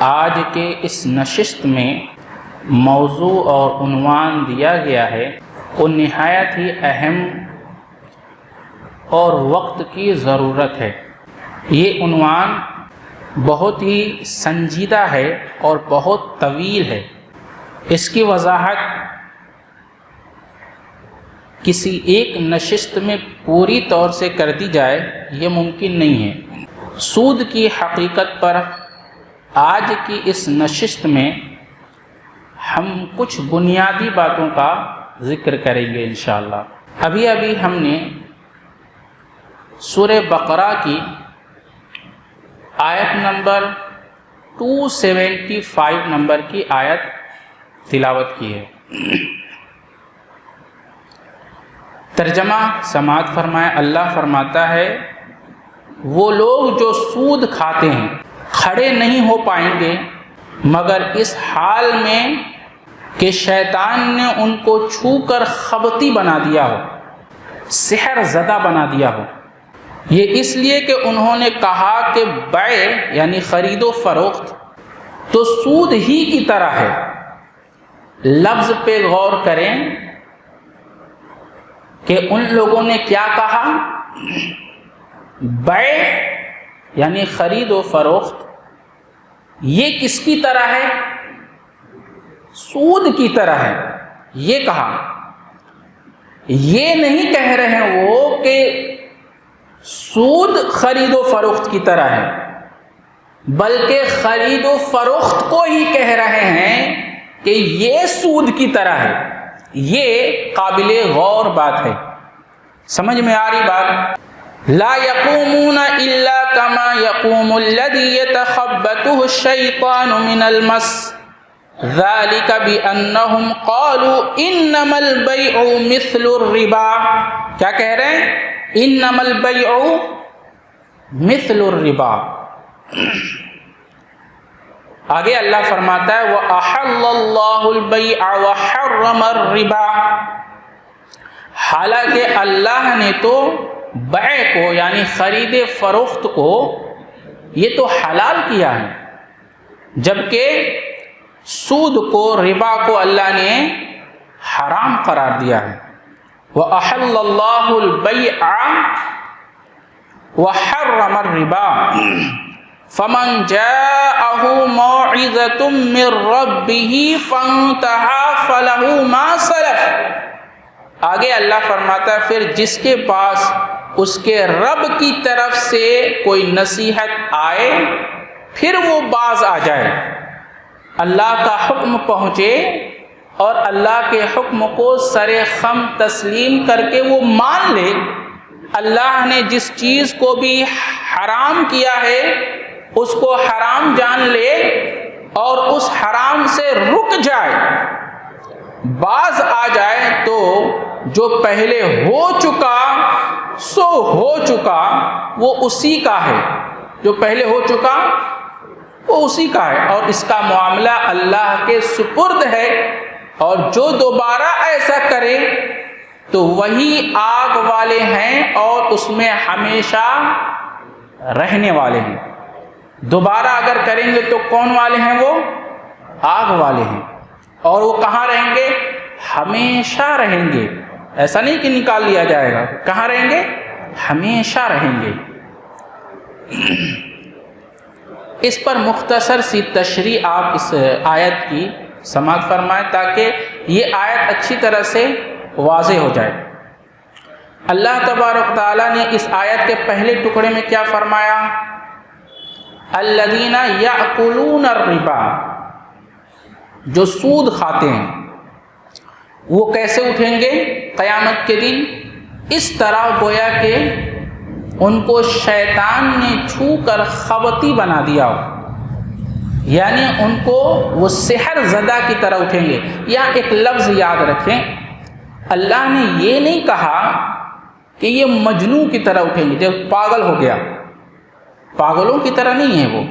آج کے اس نشست میں موضوع اور عنوان دیا گیا ہے وہ نہایت ہی اہم اور وقت کی ضرورت ہے۔ یہ عنوان بہت ہی سنجیدہ ہے اور بہت طویل ہے۔ اس کی وضاحت کسی ایک نشست میں پوری طور سے کر دی جائے یہ ممکن نہیں ہے۔ سود کی حقیقت پر آج کی اس نشست میں ہم کچھ بنیادی باتوں کا ذکر کریں گے انشاءاللہ۔ ابھی ہم نے سورہ بقرہ کی آیت نمبر 275 نمبر کی آیت تلاوت کی ہے۔ ترجمہ سماعت فرمائے۔ اللہ فرماتا ہے وہ لوگ جو سود کھاتے ہیں کھڑے نہیں ہو پائیں گے مگر اس حال میں کہ شیطان نے ان کو چھو کر خبتی بنا دیا ہو، سحر زدہ بنا دیا ہو۔ یہ اس لیے کہ انہوں نے کہا کہ بیع یعنی خرید و فروخت تو سود ہی کی طرح ہے۔ لفظ پہ غور کریں کہ ان لوگوں نے کیا کہا؟ بیع یعنی خرید و فروخت یہ کس کی طرح ہے؟ سود کی طرح ہے۔ یہ کہا، یہ نہیں کہہ رہے ہیں وہ کہ سود خرید و فروخت کی طرح ہے، بلکہ خرید و فروخت کو ہی کہہ رہے ہیں کہ یہ سود کی طرح ہے۔ یہ قابل غور بات ہے۔ سمجھ میں آ رہی بات؟ لا يقومون الا كما يقوم الذي يتخبطه الشيطان من المس ذلك بانهم قالوا انما البيع مثل الربا۔ کیا کہہ رہے ہیں؟ انما البيع مثل الربا۔ آگے اللہ فرماتا ہے وَأَحَلَّ اللَّهُ الْبَيْعَ وَحَرَّمَ الرِّبَا۔ حالانکہ اللہ نے تو بیع کو یعنی خرید فروخت کو یہ تو حلال کیا ہے، جبکہ سود کو ربا کو اللہ نے حرام قرار دیا ہے۔ وَأَحَلَّ اللَّهُ الْبَيْعَ وَحَرَّمَ الرِّبَا فَمَنْ جَاءَهُ مَوْعِظَةٌ مِّن رَّبِّهِ فَانْتَهَىٰ فَلَهُ مَا سَلَفَ۔ آگے اللہ فرماتا ہے پھر جس کے پاس اس کے رب کی طرف سے کوئی نصیحت آئے پھر وہ باز آ جائے، اللہ کا حکم پہنچے اور اللہ کے حکم کو سر خم تسلیم کر کے وہ مان لے۔ اللہ نے جس چیز کو بھی حرام کیا ہے اس کو حرام جان لے اور اس حرام سے رک جائے، باز آ جائے، تو جو پہلے ہو چکا سو ہو چکا وہ اسی کا ہے، جو پہلے ہو چکا وہ اسی کا ہے، اور اس کا معاملہ اللہ کے سپرد ہے، اور جو دوبارہ ایسا کرے تو وہی آگ والے ہیں اور اس میں ہمیشہ رہنے والے ہیں۔ دوبارہ اگر کریں گے تو کون والے ہیں؟ وہ آگ والے ہیں، اور وہ کہاں رہیں گے؟ ہمیشہ رہیں گے۔ ایسا نہیں کہ نکال لیا جائے گا، کہاں رہیں گے؟ ہمیشہ رہیں گے۔ اس پر مختصر سی تشریح آپ اس آیت کی سماعت فرمائیں تاکہ یہ آیت اچھی طرح سے واضح ہو جائے۔ اللہ تبارک تعالیٰ نے اس آیت کے پہلے ٹکڑے میں کیا فرمایا؟ الذین یأکلون الربا، جو سود کھاتے ہیں وہ کیسے اٹھیں گے قیامت کے دن؟ اس طرح گویا کہ ان کو شیطان نے چھو کر خبتی بنا دیا ہو، یعنی ان کو وہ سحر زدہ کی طرح اٹھیں گے۔ یہاں ایک لفظ یاد رکھیں، اللہ نے یہ نہیں کہا کہ یہ مجنون کی طرح اٹھیں گے، جب پاگل ہو گیا، پاگلوں کی طرح نہیں ہے، وہ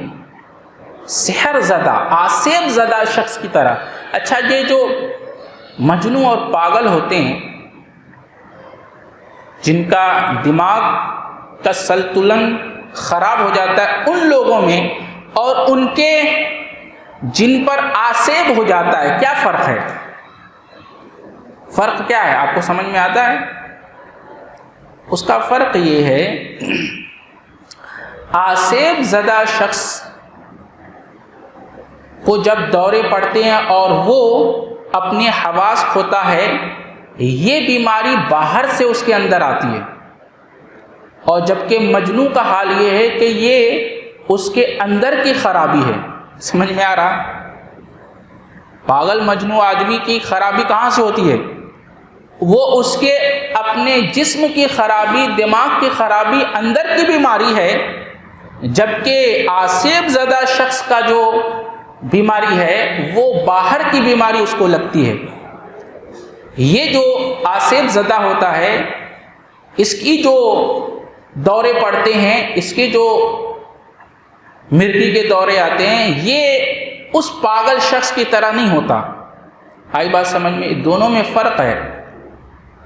سحر زدہ آسیب زدہ شخص کی طرح۔ اچھا، یہ جو مجنون اور پاگل ہوتے ہیں جن کا دماغ کا سنتولن خراب ہو جاتا ہے ان لوگوں میں، اور ان کے جن پر آسیب ہو جاتا ہے، کیا فرق ہے؟ فرق کیا ہے؟ آپ کو سمجھ میں آتا ہے؟ اس کا فرق یہ ہے، آسیب زدہ شخص کو جب دورے پڑتے ہیں اور وہ اپنے حواس کھوتا ہے، یہ بیماری باہر سے اس کے اندر آتی ہے، اور جبکہ مجنون کا حال یہ ہے کہ یہ اس کے اندر کی خرابی ہے۔ سمجھ میں آ رہا؟ پاگل مجنون آدمی کی خرابی کہاں سے ہوتی ہے؟ وہ اس کے اپنے جسم کی خرابی، دماغ کی خرابی، اندر کی بیماری ہے، جبکہ آسیب زدہ شخص کا جو بیماری ہے وہ باہر کی بیماری اس کو لگتی ہے۔ یہ جو آسیب زدہ ہوتا ہے، اس کی جو دورے پڑتے ہیں، اس کے جو مرگی کے دورے آتے ہیں، یہ اس پاگل شخص کی طرح نہیں ہوتا۔ آئی بات سمجھ میں؟ دونوں میں فرق ہے۔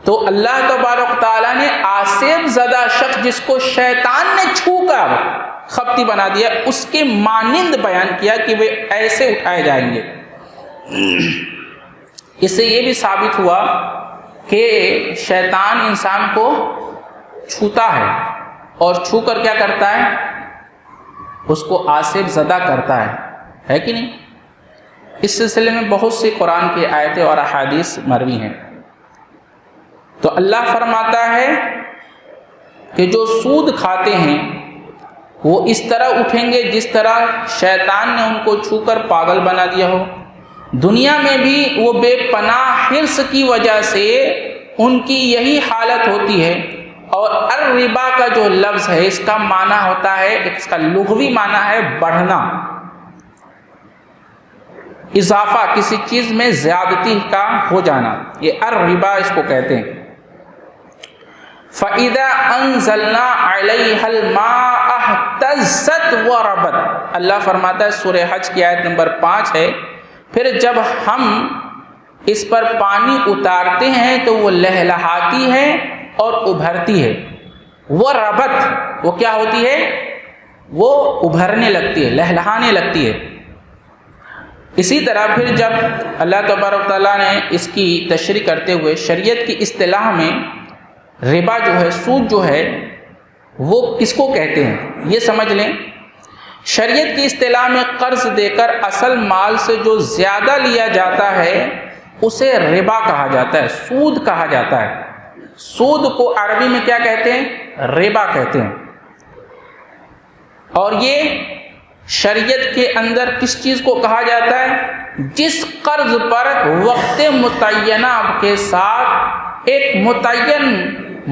تو اللہ تبارک تعالیٰ نے آسیب زدہ شخص جس کو شیطان نے چھو کر خپتی بنا دیا، اس کے مانند بیان کیا کہ وہ ایسے اٹھائے جائیں گے۔ اس سے یہ بھی ثابت ہوا کہ شیطان انسان کو چھوتا ہے، اور چھو کر کیا کرتا ہے؟ اس کو آسیب زدہ کرتا ہے کہ نہیں؟ اس سلسلے میں بہت سی قرآن کی آیتیں اور احادیث مروی ہیں۔ تو اللہ فرماتا ہے کہ جو سود کھاتے ہیں وہ اس طرح اٹھیں گے جس طرح شیطان نے ان کو چھو کر پاگل بنا دیا ہو۔ دنیا میں بھی وہ بے پناہ حرص کی وجہ سے ان کی یہی حالت ہوتی ہے۔ اور الربا کا جو لفظ ہے، اس کا معنی ہوتا ہے، اس کا لغوی معنی ہے بڑھنا، اضافہ، کسی چیز میں زیادتی کا ہو جانا، یہ الربا اس کو کہتے ہیں۔ فَإِذَا أَنزَلْنَا عَلَيْهَا الْمَاءَ اهْتَزَّتْ وَرَبَتْ، اللہ فرماتا ہے، سورہ حج کی آیت نمبر 5 ہے، پھر جب ہم اس پر پانی اتارتے ہیں تو وہ لہلہاتی ہے اور ابھرتی ہے۔ وہ ربت، وہ کیا ہوتی ہے؟ وہ ابھرنے لگتی ہے، لہلہانے لگتی ہے۔ اسی طرح پھر جب اللہ تبارک تعالیٰ نے اس کی تشریح کرتے ہوئے شریعت کی اصطلاح میں ربا جو ہے، سود جو ہے، وہ کس کو کہتے ہیں یہ سمجھ لیں۔ شریعت کی اصطلاح میں قرض دے کر اصل مال سے جو زیادہ لیا جاتا ہے اسے ربا کہا جاتا ہے، سود کہا جاتا ہے۔ سود کو عربی میں کیا کہتے ہیں؟ ربا کہتے ہیں۔ اور یہ شریعت کے اندر کس چیز کو کہا جاتا ہے؟ جس قرض پر وقت متعینہ کے ساتھ، ایک متعین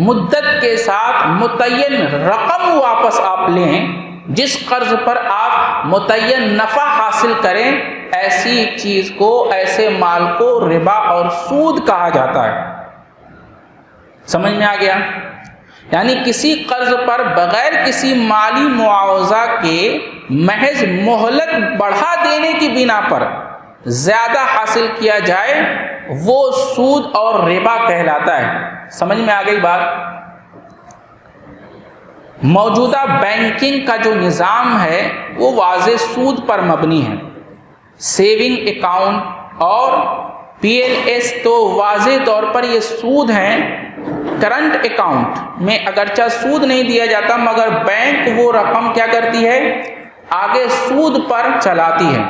مدت کے ساتھ متعین رقم واپس آپ لیں، جس قرض پر آپ متعین نفع حاصل کریں، ایسی چیز کو، ایسے مال کو ربا اور سود کہا جاتا ہے۔ سمجھ میں آ گیا؟ یعنی کسی قرض پر بغیر کسی مالی معاوضہ کے محض مہلت بڑھا دینے کی بنا پر زیادہ حاصل کیا جائے، وہ سود اور ربا کہلاتا ہے۔ سمجھ میں آ گئی بات؟ موجودہ بینکنگ کا جو نظام ہے وہ واضح سود پر مبنی ہے۔ سیونگ اکاؤنٹ اور پی ایل ایس تو واضح طور پر یہ سود ہیں۔ کرنٹ اکاؤنٹ میں اگرچہ سود نہیں دیا جاتا، مگر بینک وہ رقم کیا کرتی ہے؟ آگے سود پر چلاتی ہے۔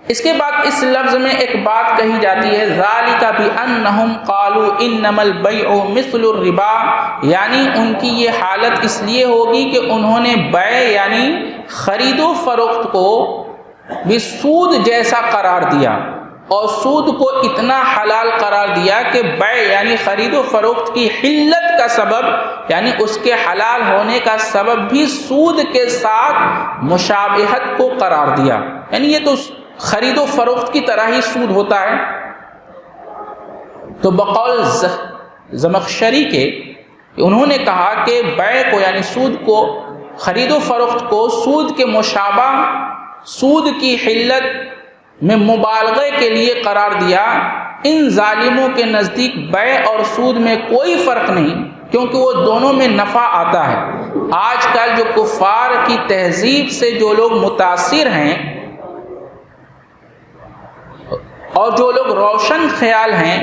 اس کے بعد اس لفظ میں ایک بات کہی جاتی ہے، ذَلِكَ بِأَنَّهُمْ قَالُوا إِنَّمَا الْبَيْعُ مِثْلُ الرِّبَا، یعنی ان کی یہ حالت اس لیے ہوگی کہ انہوں نے بیع یعنی خرید و فروخت کو بھی سود جیسا قرار دیا، اور سود کو اتنا حلال قرار دیا کہ بیع یعنی خرید و فروخت کی حلت کا سبب، یعنی اس کے حلال ہونے کا سبب بھی سود کے ساتھ مشابہت کو قرار دیا۔ یعنی یہ تو خرید و فروخت کی طرح ہی سود ہوتا ہے۔ تو بقول زمخشری کے انہوں نے کہا کہ بیع کو یعنی سود کو، خرید و فروخت کو سود کے مشابہ، سود کی حلت میں مبالغے کے لیے قرار دیا۔ ان ظالموں کے نزدیک بیع اور سود میں کوئی فرق نہیں، کیونکہ وہ دونوں میں نفع آتا ہے۔ آج کل جو کفار کی تہذیب سے جو لوگ متاثر ہیں، اور جو لوگ روشن خیال ہیں،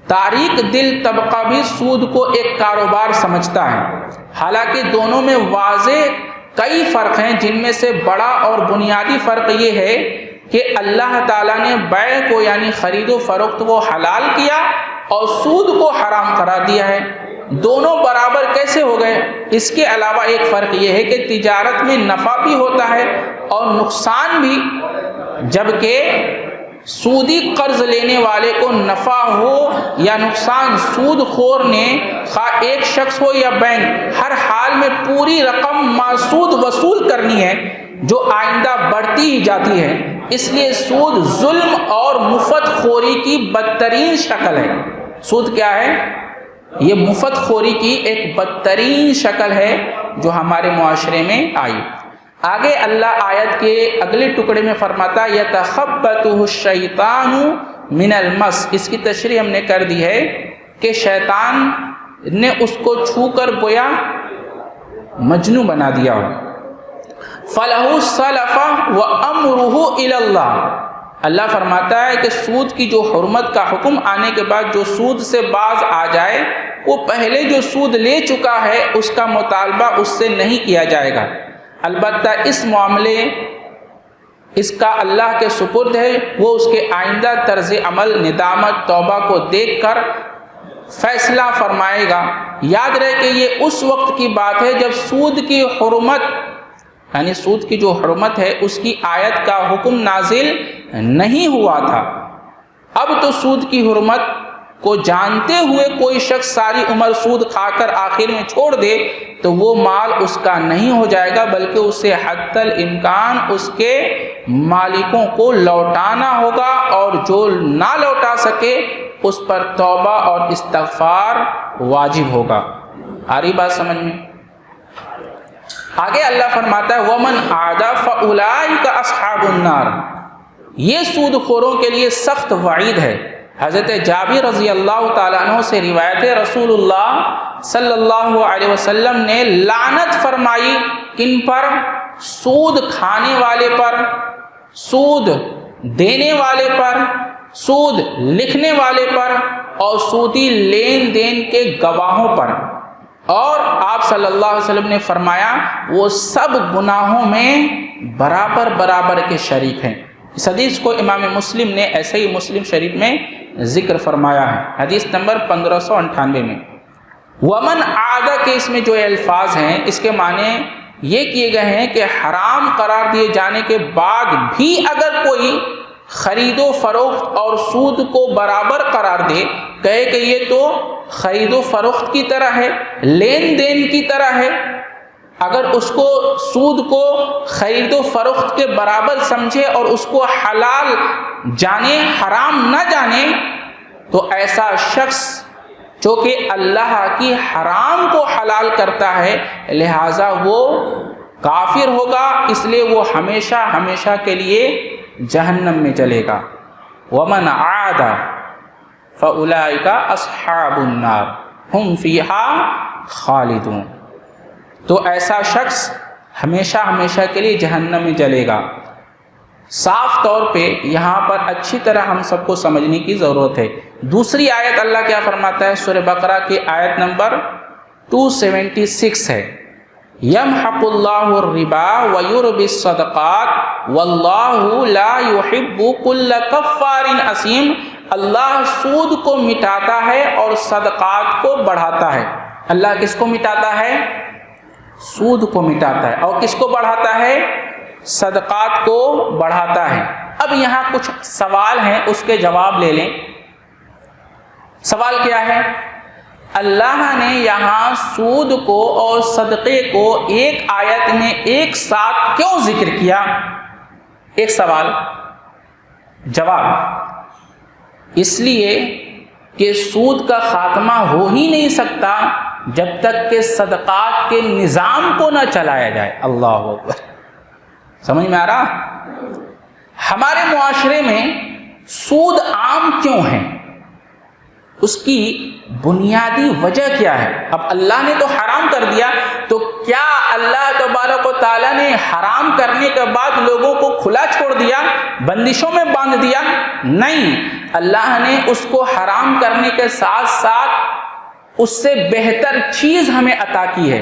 تاریک دل طبقہ بھی سود کو ایک کاروبار سمجھتا ہے، حالانکہ دونوں میں واضح کئی فرق ہیں، جن میں سے بڑا اور بنیادی فرق یہ ہے کہ اللہ تعالیٰ نے بیع کو یعنی خرید و فروخت کو حلال کیا اور سود کو حرام قرار دیا ہے۔ دونوں برابر کیسے ہو گئے؟ اس کے علاوہ ایک فرق یہ ہے کہ تجارت میں نفع بھی ہوتا ہے اور نقصان بھی، جبکہ سودی قرض لینے والے کو نفع ہو یا نقصان، سود خور نے خواہ ایک شخص ہو یا بینک، ہر حال میں پوری رقم ماسود وصول کرنی ہے جو آئندہ بڑھتی ہی جاتی ہے۔ اس لیے سود ظلم اور مفت خوری کی بدترین شکل ہے۔ سود کیا ہے؟ یہ مفت خوری کی ایک بدترین شکل ہے جو ہمارے معاشرے میں آئی۔ آگے اللہ آیت کے اگلے ٹکڑے میں فرماتا یتخبطہ الشیطان من المس، اس کی تشریح ہم نے کر دی ہے کہ شیطان نے اس کو چھو کر گویا مجنوں بنا دیا ہو۔ فلہ السلف وامرہ الی اللہ، اللہ فرماتا ہے کہ سود کی جو حرمت کا حکم آنے کے بعد جو سود سے باز آ جائے، وہ پہلے جو سود لے چکا ہے اس کا مطالبہ اس سے نہیں کیا جائے گا۔ البتہ اس معاملے اس کا اللہ کے سپرد ہے، وہ اس کے آئندہ طرز عمل، ندامت، توبہ کو دیکھ کر فیصلہ فرمائے گا۔ یاد رہے کہ یہ اس وقت کی بات ہے جب سود کی حرمت یعنی سود کی جو حرمت ہے اس کی آیت کا حکم نازل نہیں ہوا تھا۔ اب تو سود کی حرمت کو جانتے ہوئے کوئی شخص ساری عمر سود کھا کر آخر میں چھوڑ دے تو وہ مال اس کا نہیں ہو جائے گا، بلکہ اسے حتی الامکان اس کے مالکوں کو لوٹانا ہوگا، اور جو نہ لوٹا سکے اس پر توبہ اور استغفار واجب ہوگا۔ آ رہی بات سمجھ میں؟ آگے اللہ فرماتا ہے وَمَنْ عَادَ فَأُولَٰئِكَ أَصْحَابُ النَّارِ، یہ سود خوروں کے لیے سخت وعید ہے۔ حضرت جابر رضی اللہ تعالیٰ عنہ سے روایت ہے، رسول اللہ صلی اللہ علیہ وسلم نے لعنت فرمائی کن پر؟ سود کھانے والے پر، سود دینے والے پر، سود لکھنے والے پر، اور سودی لین دین کے گواہوں پر۔ اور آپ صلی اللہ علیہ وسلم نے فرمایا وہ سب گناہوں میں برابر برابر کے شریک ہیں۔ اس حدیث کو امام مسلم نے ایسے ہی مسلم شریف میں ذکر فرمایا ہے، حدیث نمبر 1598 میں۔ ومن عاد کے اس میں جو الفاظ ہیں اس کے معنی یہ کیے گئے ہیں کہ حرام قرار دیے جانے کے بعد بھی اگر کوئی خرید و فروخت اور سود کو برابر قرار دے، کہے کہ یہ تو خرید و فروخت کی طرح ہے، لین دین کی طرح ہے، اگر اس کو سود کو خرید و فروخت کے برابر سمجھے اور اس کو حلال جانے حرام نہ جانے، تو ایسا شخص جو کہ اللہ کی حرام کو حلال کرتا ہے لہٰذا وہ کافر ہوگا، اس لیے وہ ہمیشہ ہمیشہ کے لیے جہنم میں چلے گا۔ وَمَنْ عَادَ فَأُولَٰئِكَ أَصْحَابُ النَّارِ هُمْ فِيهَا خَالِدُونَ، تو ایسا شخص ہمیشہ ہمیشہ کے لیے جہنم میں جلے گا۔ صاف طور پہ یہاں پر اچھی طرح ہم سب کو سمجھنے کی ضرورت ہے۔ دوسری آیت اللہ کیا فرماتا ہے؟ سورہ بقرہ کی آیت نمبر 276 ہے، یمحق اللہ الربا ویربی الصدقات واللہ لا یحب کل کفار اثیم، اللہ سود کو مٹاتا ہے اور صدقات کو بڑھاتا ہے۔ اللہ کس کو مٹاتا ہے؟ سود کو مٹاتا ہے، اور کس کو بڑھاتا ہے؟ صدقات کو بڑھاتا ہے۔ اب یہاں کچھ سوال ہیں، اس کے جواب لے لیں۔ سوال کیا ہے؟ اللہ نے یہاں سود کو اور صدقے کو ایک آیت میں ایک ساتھ کیوں ذکر کیا؟ ایک سوال، جواب، اس لیے کہ سود کا خاتمہ ہو ہی نہیں سکتا جب تک کہ صدقات کے نظام کو نہ چلایا جائے۔ اللہ اکبر، سمجھ میں آ رہا؟ ہمارے معاشرے میں سود عام کیوں ہے؟ اس کی بنیادی وجہ کیا ہے؟ اب اللہ نے تو حرام کر دیا، تو کیا اللہ تبارک و تعالیٰ نے حرام کرنے کے بعد لوگوں کو کھلا چھوڑ دیا؟ بندشوں میں باندھ دیا؟ نہیں، اللہ نے اس کو حرام کرنے کے ساتھ ساتھ اس سے بہتر چیز ہمیں عطا کی ہے،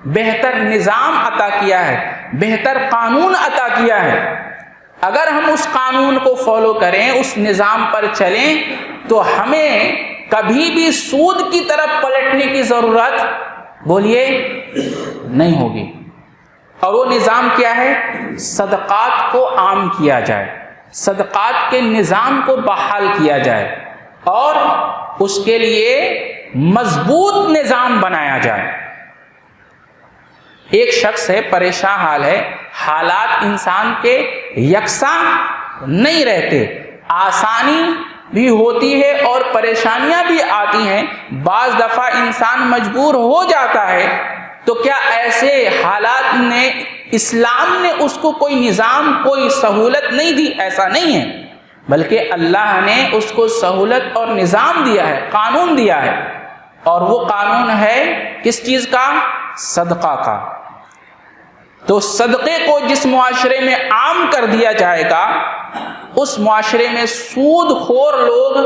بہتر نظام عطا کیا ہے، بہتر قانون عطا کیا ہے۔ اگر ہم اس قانون کو فالو کریں، اس نظام پر چلیں، تو ہمیں کبھی بھی سود کی طرف پلٹنے کی ضرورت بولیے نہیں ہوگی۔ اور وہ نظام کیا ہے؟ صدقات کو عام کیا جائے، صدقات کے نظام کو بحال کیا جائے اور اس کے لیے مضبوط نظام بنایا جائے۔ ایک شخص ہے، پریشان حال ہے، حالات انسان کے یکساں نہیں رہتے، آسانی بھی ہوتی ہے اور پریشانیاں بھی آتی ہیں، بعض دفعہ انسان مجبور ہو جاتا ہے۔ تو کیا ایسے حالات نے اسلام نے اس کو کوئی نظام، کوئی سہولت نہیں دی؟ ایسا نہیں ہے، بلکہ اللہ نے اس کو سہولت اور نظام دیا ہے، قانون دیا ہے، اور وہ قانون ہے کس چیز کا؟ صدقہ کا۔ تو صدقے کو جس معاشرے میں عام کر دیا جائے گا، اس معاشرے میں سود خور لوگ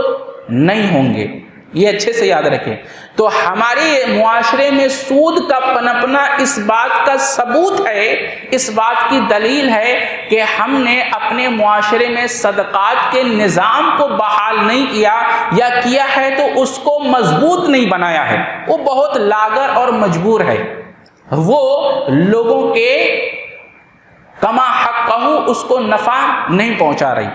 نہیں ہوں گے، یہ اچھے سے یاد رکھیں۔ تو ہمارے معاشرے میں سود کا پنپنا اس بات کا ثبوت ہے، اس بات کی دلیل ہے کہ ہم نے اپنے معاشرے میں صدقات کے نظام کو بحال نہیں کیا، یا کیا ہے تو اس کو مضبوط نہیں بنایا ہے، وہ بہت لاغر اور مجبور ہے، وہ لوگوں کے کما حق کہوں اس کو نفع نہیں پہنچا رہی۔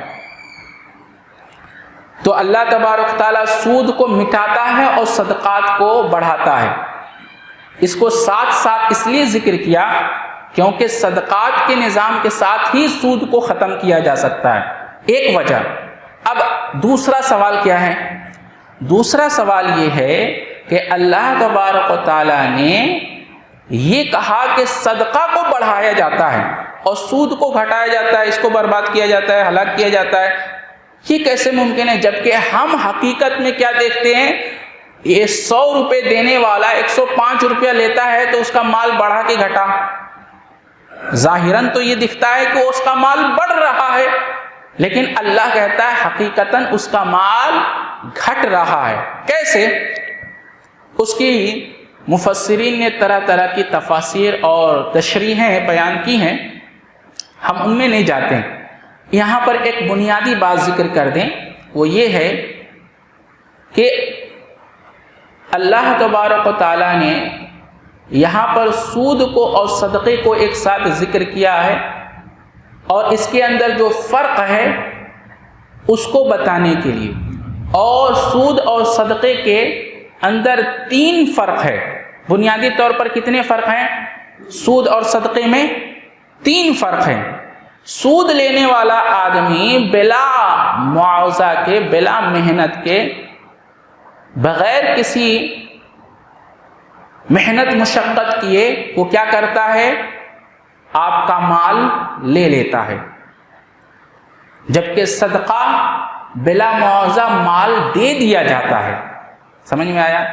تو اللہ تبارک تعالیٰ سود کو مٹاتا ہے اور صدقات کو بڑھاتا ہے۔ اس کو ساتھ ساتھ اس لیے ذکر کیا کیونکہ صدقات کے نظام کے ساتھ ہی سود کو ختم کیا جا سکتا ہے، ایک وجہ۔ اب دوسرا سوال کیا ہے؟ دوسرا سوال یہ ہے کہ اللہ تبارک و تعالیٰ نے یہ کہا کہ صدقہ کو بڑھایا جاتا ہے اور سود کو گھٹایا جاتا ہے، اس کو برباد کیا جاتا ہے، ہلاک کیا جاتا ہے، یہ کیسے ممکن ہے؟ جبکہ ہم حقیقت میں کیا دیکھتے ہیں؟ یہ 100 روپے دینے والا 105 روپیہ لیتا ہے تو اس کا مال بڑھا کے گھٹا؟ ظاہراً تو یہ دکھتا ہے کہ اس کا مال بڑھ رہا ہے، لیکن اللہ کہتا ہے حقیقتاً اس کا مال گھٹ رہا ہے۔ کیسے؟ اس کی مفسرین نے طرح طرح کی تفاسیر اور تشریحیں بیان کی ہیں، ہم ان میں نہیں جاتے ہیں۔ یہاں پر ایک بنیادی بات ذکر کر دیں، وہ یہ ہے کہ اللہ تبارک و تعالیٰ نے یہاں پر سود کو اور صدقے کو ایک ساتھ ذکر کیا ہے، اور اس کے اندر جو فرق ہے اس کو بتانے کے لیے۔ اور سود اور صدقے کے اندر 3 فرق ہے، بنیادی طور پر کتنے فرق ہیں؟ سود اور صدقے میں 3 فرق ہیں۔ سود لینے والا آدمی بلا معاوضہ کے، بلا محنت کے، بغیر کسی محنت مشقت کیے وہ کیا کرتا ہے؟ آپ کا مال لے لیتا ہے، جبکہ صدقہ بلا معاوضہ مال دے دیا جاتا ہے۔ سمجھ میں آیا؟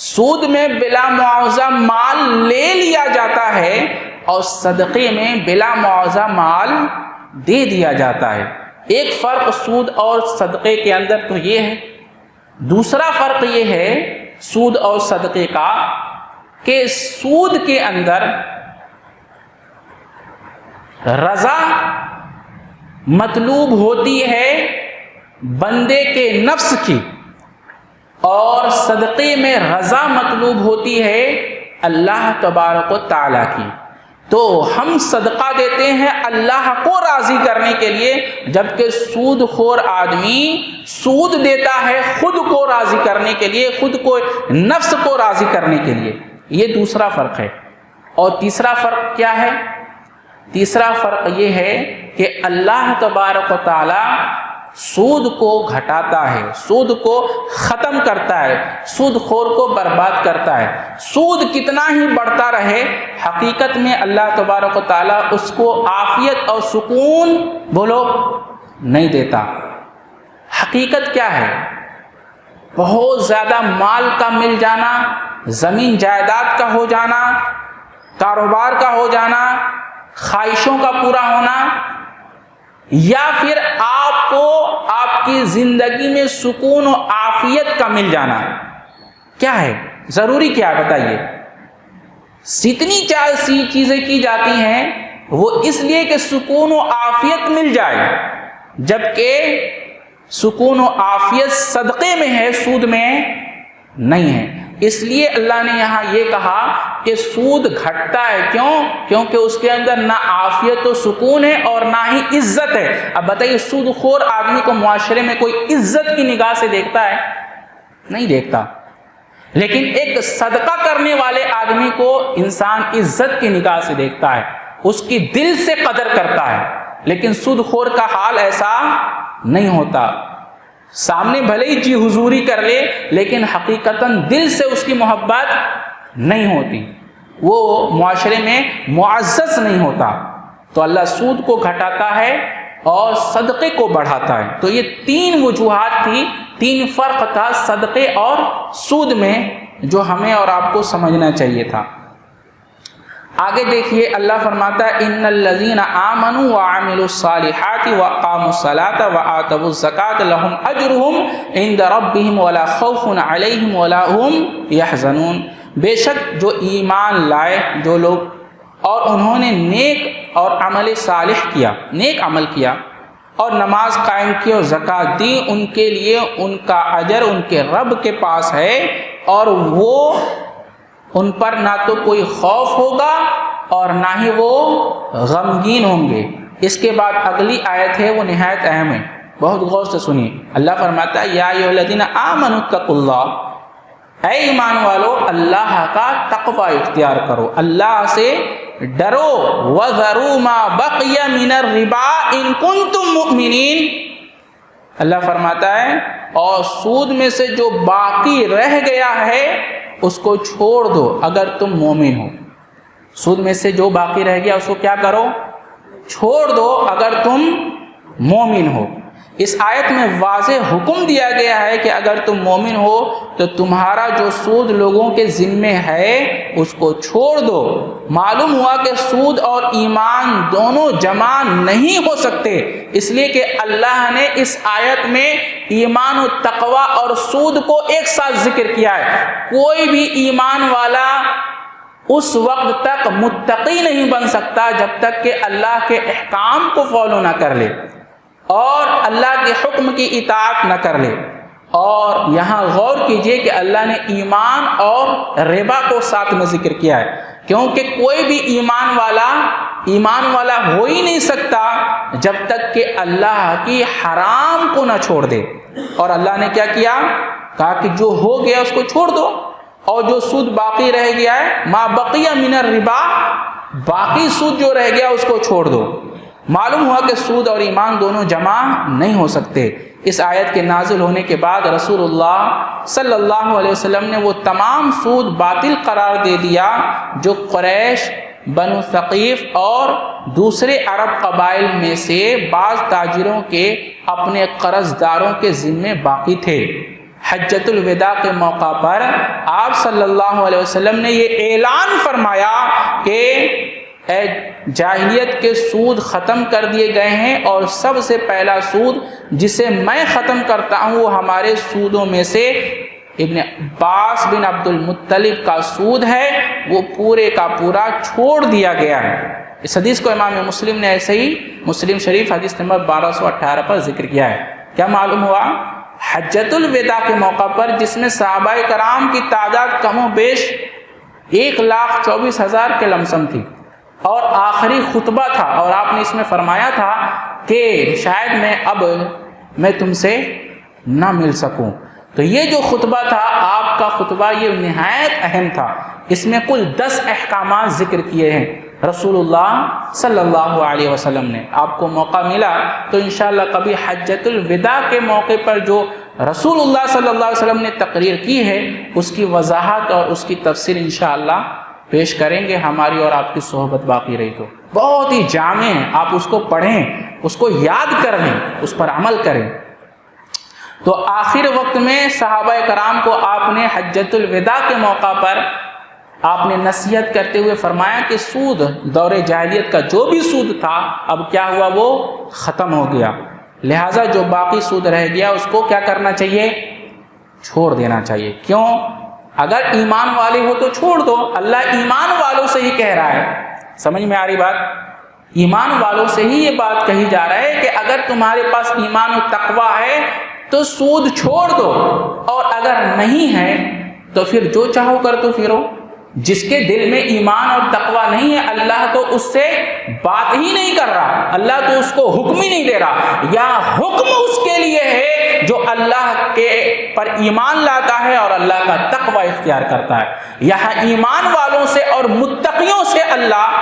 سود میں بلا معاوضہ مال لے لیا جاتا ہے اور صدقے میں بلا معاوضہ مال دے دیا جاتا ہے۔ ایک فرق سود اور صدقے کے اندر تو یہ ہے۔ دوسرا فرق یہ ہے سود اور صدقے کا کہ سود کے اندر رضا مطلوب ہوتی ہے بندے کے نفس کی، اور صدقے میں رضا مطلوب ہوتی ہے اللہ تبارک و تعالیٰ کی۔ تو ہم صدقہ دیتے ہیں اللہ کو راضی کرنے کے لیے، جبکہ سود خور آدمی سود دیتا ہے خود کو راضی کرنے کے لیے، خود کو، نفس کو راضی کرنے کے لیے۔ یہ دوسرا فرق ہے۔ اور تیسرا فرق کیا ہے؟ تیسرا فرق یہ ہے کہ اللہ تبارک و تعالیٰ سود کو گھٹاتا ہے، سود کو ختم کرتا ہے، سود خور کو برباد کرتا ہے۔ سود کتنا ہی بڑھتا رہے، حقیقت میں اللہ تبارک و تعالیٰ اس کو عافیت اور سکون بولو نہیں دیتا۔ حقیقت کیا ہے؟ بہت زیادہ مال کا مل جانا، زمین جائیداد کا ہو جانا، کاروبار کا ہو جانا، خواہشوں کا پورا ہونا، یا پھر آپ کو آپ کی زندگی میں سکون و عافیت کا مل جانا؟ کیا ہے ضروری؟ کیا ہے بتائیے؟ جتنی چیزیں کی جاتی ہیں وہ اس لیے کہ سکون و عافیت مل جائے، جبکہ سکون و عافیت صدقے میں ہے، سود میں نہیں ہے۔ اس لیے اللہ نے یہاں یہ کہا کہ سود گھٹتا ہے، کیوں؟ کیونکہ اس کے اندر نہ عافیت و سکون ہے اور نہ ہی عزت ہے۔ اب بتائیے سود خور آدمی کو معاشرے میں کوئی عزت کی نگاہ سے دیکھتا ہے؟ نہیں دیکھتا، لیکن ایک صدقہ کرنے والے آدمی کو انسان عزت کی نگاہ سے دیکھتا ہے، اس کی دل سے قدر کرتا ہے۔ لیکن سود خور کا حال ایسا نہیں ہوتا، سامنے بھلے ہی جی حضوری کر لے لیکن حقیقتاً دل سے اس کی محبت نہیں ہوتی، وہ معاشرے میں معزز نہیں ہوتا۔ تو اللہ سود کو گھٹاتا ہے اور صدقے کو بڑھاتا ہے۔ تو یہ تین وجوہات تھی، تین فرق تھا صدقے اور سود میں، جو ہمیں اور آپ کو سمجھنا چاہیے تھا۔ آگے دیکھیے اللہ فرماتا ہے ان الذین آمنوا وعملوا الصالحات واقاموا الصلاة وآتوا الزکاة لهم اجرهم عند ربهم ولا خوف علیہم ولا هم یحزنون۔ بے شک جو ایمان لائے جو لوگ اور انہوں نے نیک اور عمل صالح کیا، نیک عمل کیا اور نماز قائم کی اور زکوٰۃ دی، ان کے لیے ان کا اجر ان کے رب کے پاس ہے، اور وہ ان پر نہ تو کوئی خوف ہوگا اور نہ ہی وہ غمگین ہوں گے۔ اس کے بعد اگلی آیت ہے وہ نہایت اہم ہے، بہت غور سے سنیے۔ اللہ فرماتا ہے یا ایھا الذین آمنوا اتقوا اللہ، اے ایمان والو اللہ کا تقوی اختیار کرو، اللہ سے ڈرو، وذروا ما بقی من الربا ان کنتم مؤمنین۔ اللہ فرماتا ہے اور سود میں سے جو باقی رہ گیا ہے اس کو چھوڑ دو اگر تم مومن ہو۔ سود میں سے جو باقی رہ گیا اس کو کیا کرو؟ چھوڑ دو اگر تم مومن ہو۔ اس آیت میں واضح حکم دیا گیا ہے کہ اگر تم مومن ہو تو تمہارا جو سود لوگوں کے ذمے ہے اس کو چھوڑ دو۔ معلوم ہوا کہ سود اور ایمان دونوں جمع نہیں ہو سکتے، اس لیے کہ اللہ نے اس آیت میں ایمان و تقوی اور سود کو ایک ساتھ ذکر کیا ہے۔ کوئی بھی ایمان والا اس وقت تک متقی نہیں بن سکتا جب تک کہ اللہ کے احکام کو فالو نہ کر لے اور اللہ کے حکم کی اطاعت نہ کر لے۔ اور یہاں غور کیجئے کہ اللہ نے ایمان اور ربا کو ساتھ میں ذکر کیا ہے، کیونکہ کوئی بھی ایمان والا ہو ہی نہیں سکتا جب تک کہ اللہ کی حرام کو نہ چھوڑ دے۔ اور اللہ نے کیا کیا؟ کہا کہ جو ہو گیا اس کو چھوڑ دو، اور جو سود باقی رہ گیا ہے ما بقی من الربا، باقی سود جو رہ گیا اس کو چھوڑ دو۔ معلوم ہوا کہ سود اور ایمان دونوں جمع نہیں ہو سکتے۔ اس آیت کے نازل ہونے کے بعد رسول اللہ صلی اللہ علیہ وسلم نے وہ تمام سود باطل قرار دے دیا جو قریش، بنو ثقیف اور دوسرے عرب قبائل میں سے بعض تاجروں کے اپنے قرض داروں کے ذمے باقی تھے۔ حجۃ الوداع کے موقع پر آپ صلی اللہ علیہ وسلم نے یہ اعلان فرمایا کہ اے جاہلیت کے سود ختم کر دیے گئے ہیں، اور سب سے پہلا سود جسے میں ختم کرتا ہوں وہ ہمارے سودوں میں سے ابن عباس بن عبد المطلب کا سود ہے، وہ پورے کا پورا چھوڑ دیا گیا ہے۔ اس حدیث کو امام مسلم نے ایسے ہی مسلم شریف حدیث نمبر 1218 پر ذکر کیا ہے۔ کیا معلوم ہوا؟ حجۃ الوداع کے موقع پر جس میں صحابہ کرام کی تعداد کم و بیش 1,24,000 کے لمسم تھی، اور آخری خطبہ تھا، اور آپ نے اس میں فرمایا تھا کہ شاید میں تم سے نہ مل سکوں۔ تو یہ جو خطبہ تھا آپ کا خطبہ یہ نہایت اہم تھا، اس میں کل 10 احکامات ذکر کیے ہیں رسول اللہ صلی اللہ علیہ وسلم نے۔ آپ کو موقع ملا تو انشاءاللہ کبھی حجۃ الوداع کے موقع پر جو رسول اللہ صلی اللہ علیہ وسلم نے تقریر کی ہے اس کی وضاحت اور اس کی تفسیر انشاءاللہ پیش کریں گے، ہماری اور آپ کی صحبت باقی رہی تو۔ بہت ہی جامع ہے، آپ اس کو پڑھیں، اس کو یاد کر لیں، اس پر عمل کریں۔ تو آخر وقت میں صحابہ کرام کو آپ نے حجۃ الوداع کے موقع پر آپ نے نصیحت کرتے ہوئے فرمایا کہ سود دور جاہلیت کا جو بھی سود تھا اب کیا ہوا، وہ ختم ہو گیا، لہٰذا جو باقی سود رہ گیا اس کو کیا کرنا چاہیے، چھوڑ دینا چاہیے۔ کیوں؟ اگر ایمان والے ہو تو چھوڑ دو، اللہ ایمان والوں سے ہی کہہ رہا ہے، سمجھ میں آ رہی بات؟ ایمان والوں سے ہی یہ بات کہی جا رہا ہے کہ اگر تمہارے پاس ایمان و تقوی ہے تو سود چھوڑ دو، اور اگر نہیں ہے تو پھر جو چاہو کر تو پھرو۔ جس کے دل میں ایمان اور تقوی نہیں ہے اللہ تو اس سے بات ہی نہیں کر رہا، اللہ تو اس کو حکم ہی نہیں دے رہا، یا حکم اس کے لیے ہے جو اللہ کے پر ایمان لاتا ہے اور اللہ کا تقوی اختیار کرتا ہے۔ یہاں ایمان والوں سے اور متقیوں سے اللہ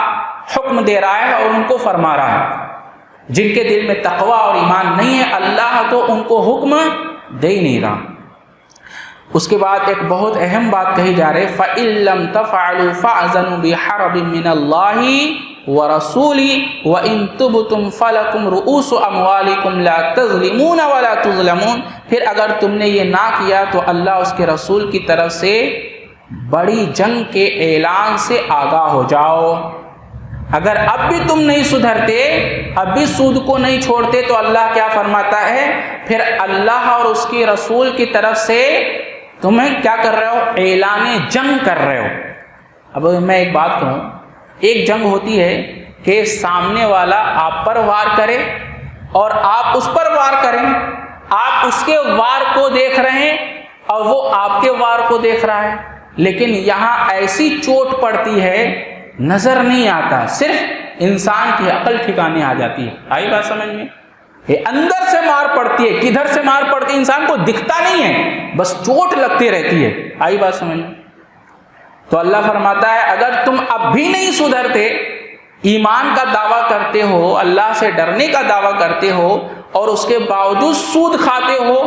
حکم دے رہا ہے اور ان کو فرما رہا ہے۔ جن کے دل میں تقوی اور ایمان نہیں ہے اللہ تو ان کو حکم دے ہی نہیں رہا۔ اس کے بعد ایک بہت اہم بات کہی جا رہی ہے، فَإِن لَّمْ تَفْعَلُوا فَأْذَنُوا بِحَرْبٍ مِّنَ اللَّهِ وَرَسُولِهِ وَإِن تُبْتُمْ فَلَكُمْ رُءُوسُ أَمْوَالِكُمْ لَا تَظْلِمُونَ وَلَا تُظْلَمُونَ۔ پھر اگر تم نے یہ نہ کیا تو اللہ اس کے رسول کی طرف سے بڑی جنگ کے اعلان سے آگاہ ہو جاؤ۔ اگر اب بھی تم نہیں سدھرتے، اب بھی سود کو نہیں چھوڑتے تو اللہ کیا فرماتا ہے، پھر اللہ اور اس کی رسول کی طرف سے تمہیں کیا کر رہے ہو، اعلان جنگ کر رہے ہو۔ اب میں ایک بات کہوں، ایک جنگ ہوتی ہے کہ سامنے والا آپ پر وار کرے اور آپ اس پر وار کریں، آپ اس کے وار کو دیکھ رہے ہیں اور وہ آپ کے وار کو دیکھ رہا ہے، لیکن یہاں ایسی چوٹ پڑتی ہے نظر نہیں آتا، صرف انسان کی عقل ٹھکانے آ جاتی ہے۔ آئی بات سمجھ میں؟ یہ اندر سے مار پڑتی ہے، کدھر سے مار پڑتی ہے انسان کو دکھتا نہیں ہے، بس چوٹ لگتی رہتی ہے۔ آئی بات سمجھ میں؟ تو اللہ فرماتا ہے اگر تم اب بھی نہیں سدھرتے، ایمان کا دعویٰ کرتے ہو، اللہ سے ڈرنے کا دعویٰ کرتے ہو اور اس کے باوجود سود کھاتے ہو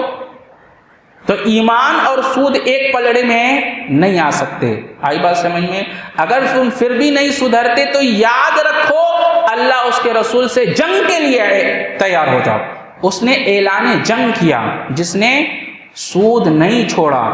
تو ایمان اور سود ایک پلڑے میں نہیں آ سکتے۔ آئی بات سمجھ میں؟ اگر تم پھر بھی نہیں سدھرتے تو یاد رکھو اللہ اس کے رسول سے جنگ کے لیے تیار ہو جاؤ۔ اس نے اعلان جنگ کیا، جس نے سود نہیں چھوڑا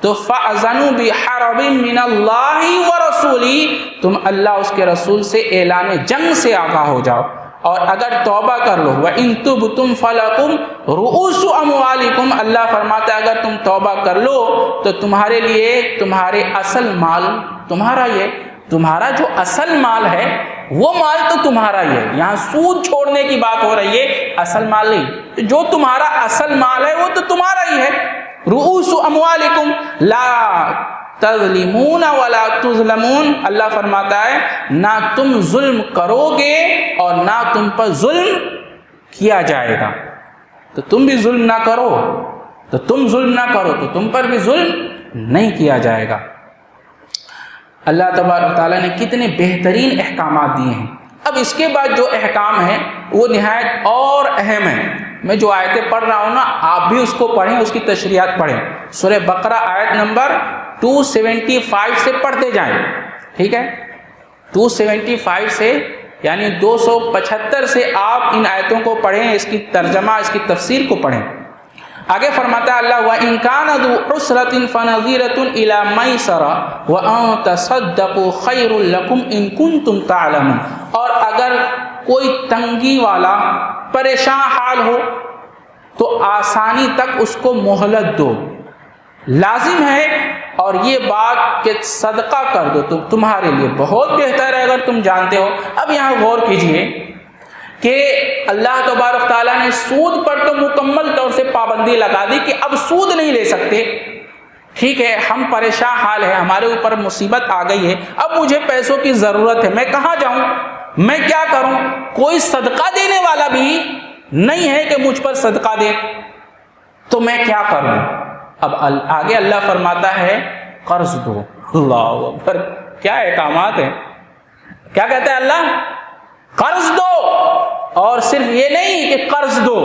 تو فَأَذَنُوا بِحَرْبٍ مِّنَ اللَّهِ وَرَسُولِهِ، تم اللہ اس کے رسول سے اعلان جنگ سے آگاہ ہو جاؤ۔ اور اگر توبہ کر لو، وَإِن تُبْتُمْ فَلَكُمْ رُءُوسُ أَمْوَالِكُمْ، اللہ فرماتا ہے اگر تم توبہ کر لو تو تمہارے لیے تمہارے اصل مال تمہارا ہی ہے، تمہارا جو اصل مال ہے وہ مال تو تمہارا ہی ہے۔ یہاں سود چھوڑنے کی بات ہو رہی ہے، اصل مال نہیں، جو تمہارا اصل مال ہے وہ تو تمہارا ہی ہے۔ رؤوس اموالکم لا تظلمون ولا تظلمون، اللہ فرماتا ہے نہ تم ظلم کرو گے اور نہ تم پر ظلم کیا جائے گا۔ تو تم بھی ظلم نہ کرو، تو تم ظلم نہ کرو تو تم پر بھی ظلم نہیں کیا جائے گا۔ اللہ تبارک تعالیٰ نے کتنے بہترین احکامات دیے ہیں۔ اب اس کے بعد جو احکام ہیں وہ نہایت اور اہم ہیں۔ میں جو آیتیں پڑھ رہا ہوں نا، آپ بھی اس کو پڑھیں، اس کی تشریحات پڑھیں۔ سورہ بقرہ آیت نمبر 275 سے پڑھتے جائیں، ٹھیک ہے؟ 275 سے یعنی 275 سے آپ ان آیتوں کو پڑھیں، اس کی ترجمہ، اس کی تفسیر کو پڑھیں۔ آگے فرماتا ہے اللہ وَإِن كَانَ ذُو عُسْرَةٍ فَنَظِيرَةٌ إِلَىٰ مَيْسَرَةٍ وَأَن تَصَدَّقُوا خَيْرٌ لَكُمْ إِن كُنتُمْ تَعْلَمُونَ، اور اگر کوئی تنگی والا پریشان حال ہو تو آسانی تک اس کو مہلت دو، لازم ہے، اور یہ بات کہ صدقہ کر دو تو تمہارے لیے بہت بہتر ہے اگر تم جانتے ہو۔ اب یہاں غور کیجئے کہ اللہ تبارک تعالیٰ نے سود پر تو مکمل طور سے پابندی لگا دی کہ اب سود نہیں لے سکتے، ٹھیک ہے؟ ہم پریشان حال ہیں، ہمارے اوپر مصیبت آ گئی ہے، اب مجھے پیسوں کی ضرورت ہے، میں کہاں جاؤں، میں کیا کروں؟ کوئی صدقہ دینے والا بھی نہیں ہے کہ مجھ پر صدقہ دے، تو میں کیا کروں؟ اب آگے اللہ فرماتا ہے قرض دو۔ اللہ اکبر، کیا احکامات ہیں! کیا کہتا ہے اللہ؟ قرض دو، اور صرف یہ نہیں کہ قرض دو،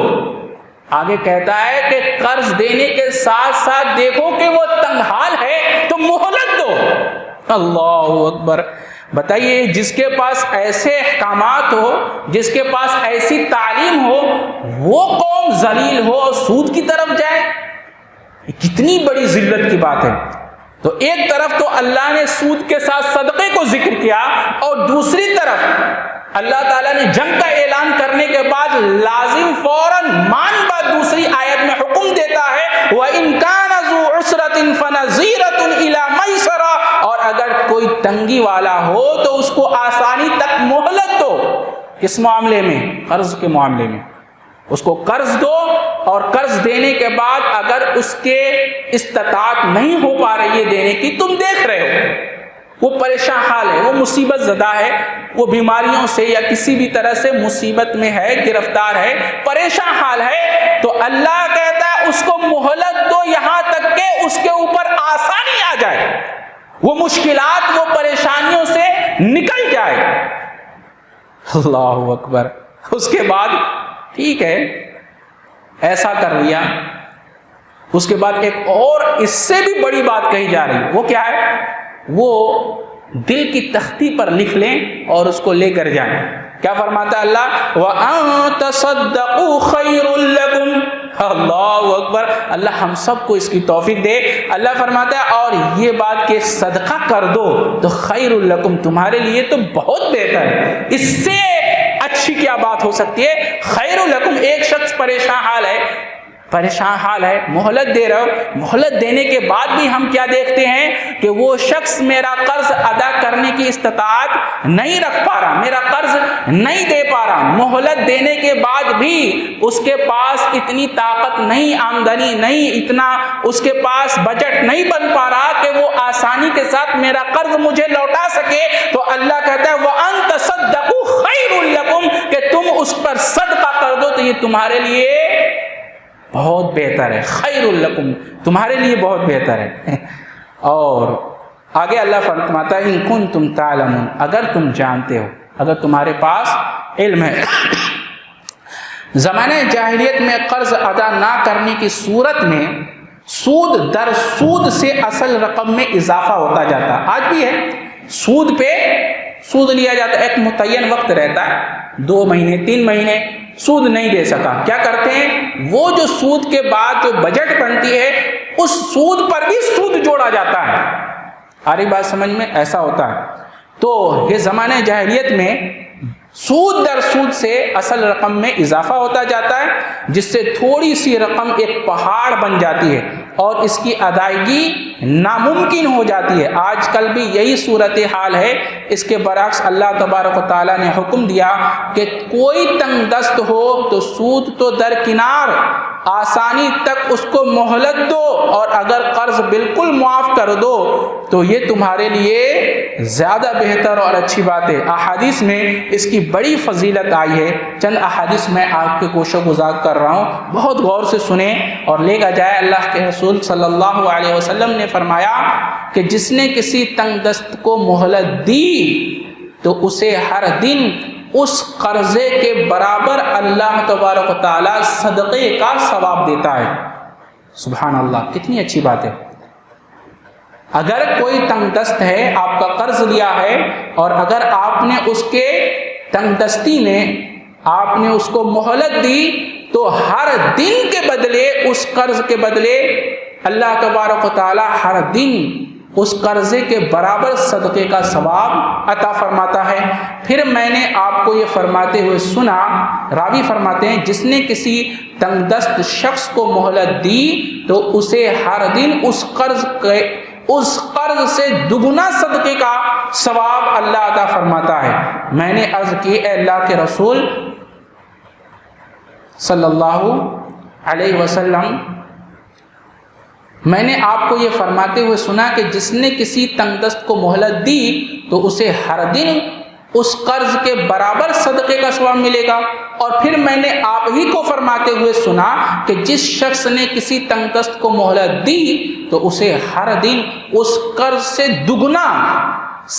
آگے کہتا ہے کہ قرض دینے کے ساتھ ساتھ دیکھو کہ وہ تنگ حال ہے تو مہلت دو۔ اللہ اکبر! بتائیے جس کے پاس ایسے احکامات ہو، جس کے پاس ایسی تعلیم ہو، وہ قوم ذلیل ہو اور سود کی طرف جائے، کتنی بڑی ذلت کی بات ہے۔ تو ایک طرف تو اللہ نے سود کے ساتھ صدقے کو ذکر کیا، اور دوسری طرف اللہ تعالیٰ نے جنگ کا اعلان کرنے کے بعد لازم فوراً مان بعد دوسری آیت میں حکم دیتا ہے وَإِن كَانَ ذُو عُسْرَةٍ فَنَظِيرَةٌ إِلَىٰ مَيْسَرَةٍ، اور اگر کوئی تنگی والا ہو تو اس کو آسانی تک مہلت دو۔ کس معاملے میں؟ قرض کے معاملے میں۔ اس کو قرض دو، اور قرض دینے کے بعد اگر اس کے استطاعت نہیں ہو پا رہی ہے دینے کی، تم دیکھ رہے ہو وہ پریشان حال ہے، وہ مصیبت زدہ ہے، وہ بیماریوں سے یا کسی بھی طرح سے مصیبت میں ہے، گرفتار ہے، پریشان حال ہے، تو اللہ کہتا ہے اس کو مہلت دو یہاں تک کہ اس کے اوپر آسانی آ جائے، وہ مشکلات، وہ پریشانیوں سے نکل جائے۔ اللہ اکبر۔ اس کے بعد ٹھیک ہے ایسا کر لیا، اس کے بعد ایک اور اس سے بھی بڑی بات کہی جا رہی ہے، وہ کیا ہے؟ وہ دل کی تختی پر لکھ لیں اور اس کو لے کر جائیں۔ کیا فرماتا ہے اللہ؟ وَأَن تَصَدَّقُوا خَيْرٌ لَكُمْ۔ اللہ اکبر۔ اللہ ہم سب کو اس کی توفیق دے۔ اللہ فرماتا ہے اور یہ بات کہ صدقہ کر دو تو خیر لکم، تمہارے لیے تو بہت بہتر ہے، اس سے اچھی کیا بات ہو سکتی ہے؟ خیر لکم۔ ایک شخص پریشان حال ہے، مہلت دے رہے ہو، مہلت دینے کے بعد بھی ہم کیا دیکھتے ہیں کہ وہ شخص میرا قرض ادا کرنے کی استطاعت نہیں رکھ پا رہا، میرا قرض نہیں دے پا رہا، مہلت دینے کے بعد بھی اس کے پاس اتنی طاقت نہیں، آمدنی نہیں، اتنا اس کے پاس بجٹ نہیں بن پا رہا کہ وہ آسانی کے ساتھ میرا قرض مجھے لوٹا سکے، تو اللہ کہتا ہے وَأَن تَصَدَّقُوا خَيْرٌ لَكُمْ، کہ تم اس پر صدقہ کر دو تو یہ تمہارے لیے بہت بہتر ہے، خیر لکم، تمہارے لیے بہت بہتر ہے۔ اور آگے اللہ فرماتا ہے ان کنتم تعلمون، اگر تم جانتے ہو، اگر تمہارے پاس علم ہے۔ زمانہ جاہلیت میں قرض ادا نہ کرنے کی صورت میں سود در سود سے اصل رقم میں اضافہ ہوتا جاتا، آج بھی ہے، سود پہ سود لیا جاتا، ایک متعین وقت رہتا ہے، 2 مہینے 3 مہینے سود نہیں دے سکا، کیا کرتے ہیں وہ جو سود کے بعد جو بجٹ بنتی ہے اس سود پر بھی سود جوڑا جاتا ہے۔ آ رہی بات سمجھ میں؟ ایسا ہوتا ہے۔ تو یہ زمانہ جاہلیت میں سود در سود سے اصل رقم میں اضافہ ہوتا جاتا ہے، جس سے تھوڑی سی رقم ایک پہاڑ بن جاتی ہے اور اس کی ادائیگی ناممکن ہو جاتی ہے۔ آج کل بھی یہی صورتحال ہے۔ اس کے برعکس اللہ تبارک و تعالیٰ نے حکم دیا کہ کوئی تنگ دست ہو تو سود تو درکنار، آسانی تک اس کو مہلت دو، اور اگر قرض بالکل معاف کر دو تو یہ تمہارے لیے زیادہ بہتر اور اچھی بات ہے۔ احادیث میں اس کی بڑی فضیلت آئی ہے، چند احادیث میں آپ کے گوش و گزار کر رہا ہوں، بہت غور سے سنیں اور لے کر جائے۔ اللہ کے رسول صلی اللہ علیہ وسلم نے فرمایا کہ جس نے کسی تنگ دست کو مہلت دی تو اسے ہر دن اس قرضے کے برابر اللہ تبارک و تعالیٰ صدقے کا ثواب دیتا ہے۔ سبحان اللہ، کتنی اچھی بات ہے۔ اگر کوئی تنگ دست ہے، آپ کا قرض لیا ہے، اور اگر آپ نے اس کے تنگ دستی میں آپ نے اس کو مہلت دی تو ہر دن کے بدلے، اس قرض کے بدلے اللہ تبارک و تعالیٰ ہر دن اس قرضے کے برابر صدقے کا ثواب عطا فرماتا ہے۔ پھر میں نے آپ کو یہ فرماتے ہوئے سنا، راوی فرماتے ہیں جس نے کسی تنگ دست شخص کو مہلت دی تو اسے ہر دن اس قرض سے دگنا صدقے کا ثواب اللہ عطا فرماتا ہے۔ میں نے عرض کی اے اللہ کے رسول صلی اللہ علیہ وسلم، میں نے آپ کو یہ فرماتے ہوئے سنا کہ جس نے کسی تنگ دست کو مہلت دی تو اسے ہر دن اس قرض کے برابر صدقے کا ثواب ملے گا۔ اور پھر میں نے آپ ہی کو فرماتے ہوئے سنا کہ جس شخص نے کسی تنگ دست کو مہلت دی تو اسے ہر دن اس قرض سے دگنا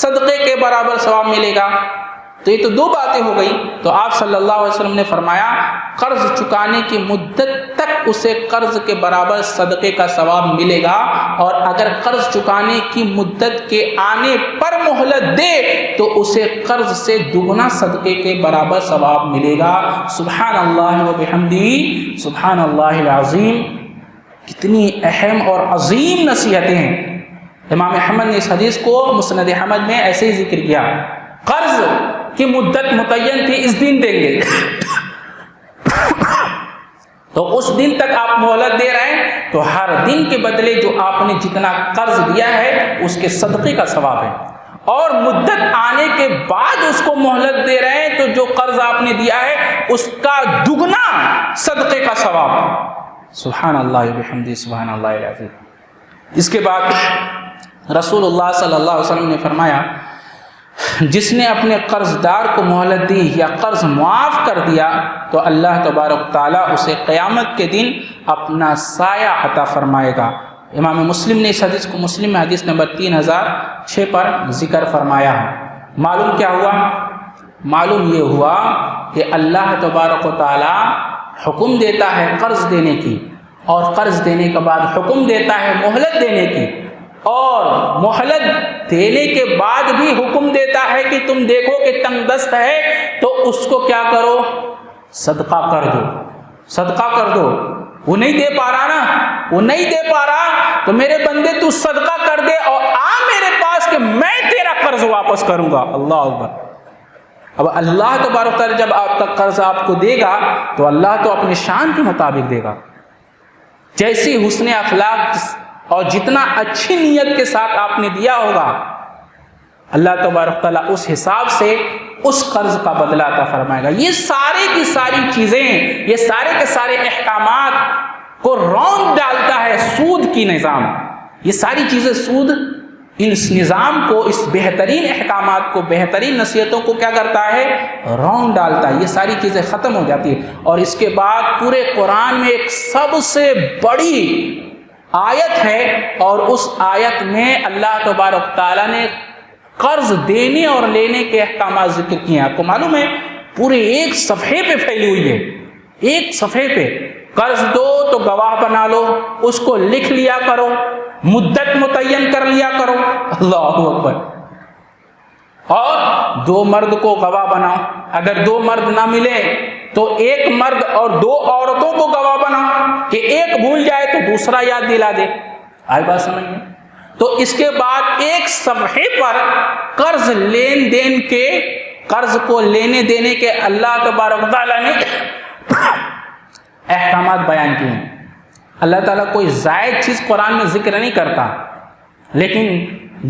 صدقے کے برابر ثواب ملے گا۔ تو یہ تو 2 باتیں ہو گئی۔ تو آپ صلی اللہ علیہ وسلم نے فرمایا قرض چکانے کی مدت تک اسے قرض کے برابر صدقے کا ثواب ملے گا، اور اگر قرض چکانے کی مدت کے آنے پر مہلت دے تو اسے قرض سے دگنا صدقے کے برابر ثواب ملے گا۔ سبحان اللہ و بحمدہ، سبحان اللہ العظیم۔ کتنی اہم اور عظیم نصیحتیں ہیں۔ امام احمد نے اس حدیث کو مسند احمد میں ایسے ہی ذکر کیا، قرض کی مدت متعین تھی، اس دن دیں گے تو اس دن تک آپ مہلت دے رہے ہیں تو ہر دن کے بدلے جو آپ نے جتنا قرض دیا ہے اس کے صدقے کا ثواب ہے، اور مدت آنے کے بعد اس کو مہلت دے رہے ہیں تو جو قرض آپ نے دیا ہے اس کا دگنا صدقے کا ثواب۔ سبحان اللہ بحمدہ، سبحان اللہ العظیم۔ اس کے بعد رسول اللہ صلی اللہ علیہ وسلم نے فرمایا، جس نے اپنے قرض دار کو مہلت دی یا قرض معاف کر دیا تو اللہ تبارک تعالیٰ اسے قیامت کے دن اپنا سایہ عطا فرمائے گا۔ امام مسلم نے اس حدیث کو مسلم میں حدیث نمبر 3006 پر ذکر فرمایا ہے۔ معلوم کیا ہوا؟ معلوم یہ ہوا کہ اللہ تبارک و تعالیٰ حکم دیتا ہے قرض دینے کی، اور قرض دینے کے بعد حکم دیتا ہے مہلت دینے کی، اور مہلت دینے کے بعد بھی حکم دیتا ہے کہ تم دیکھو کہ تنگ دست ہے تو اس کو کیا کرو؟ صدقہ کر دو، صدقہ کر دو۔ وہ نہیں دے پا رہا نا، وہ نہیں دے پا رہا تو میرے بندے تو صدقہ کر دے اور آ میرے پاس کہ میں تیرا قرض واپس کروں گا۔ اللہ اکبر۔ اب اللہ تبارک تعالیٰ جب آپ کا قرض آپ کو دے گا تو اللہ تو اپنی شان کے مطابق دے گا، جیسی حسن اخلاق اور جتنا اچھی نیت کے ساتھ آپ نے دیا ہوگا اللہ تبارک تعالیٰ اس حساب سے اس قرض کا بدلہ عطا فرمائے گا۔ یہ سارے کی ساری چیزیں، یہ سارے کے سارے احکامات کو رونق ڈالتا ہے سود کی نظام۔ یہ ساری چیزیں سود اس نظام کو، اس بہترین احکامات کو، بہترین نصیحتوں کو کیا کرتا ہے؟ رونق ڈالتا ہے۔ یہ ساری چیزیں ختم ہو جاتی ہیں، اور اس کے بعد پورے قرآن میں ایک سب سے بڑی آیت ہے، اور اس آیت میں اللہ تبارک تعالیٰ نے قرض دینے اور لینے کے احکامات ذکر کیے ہیں۔ آپ کو معلوم ہے پورے ایک صفحے پہ پھیلی ہوئی ہے، ایک صفحے پہ۔ قرض دو تو گواہ بنا لو، اس کو لکھ لیا کرو، مدت متعین کر لیا کرو۔ اللہ اکبر۔ اور دو مرد کو گواہ بناؤ، اگر دو مرد نہ ملے تو ایک مرد اور دو عورتوں کو گواہ بناؤ کہ ایک بھول جائے تو دوسرا یاد دلا دے۔ آئی بات سمجھ میں؟ تو اس کے بعد ایک صفحے پر قرض لین دین کے، قرض کو لینے دینے کے اللہ تبارک تعالیٰ نے احکامات بیان کیے ہیں۔ اللہ تعالیٰ کوئی زائد چیز قرآن میں ذکر نہیں کرتا، لیکن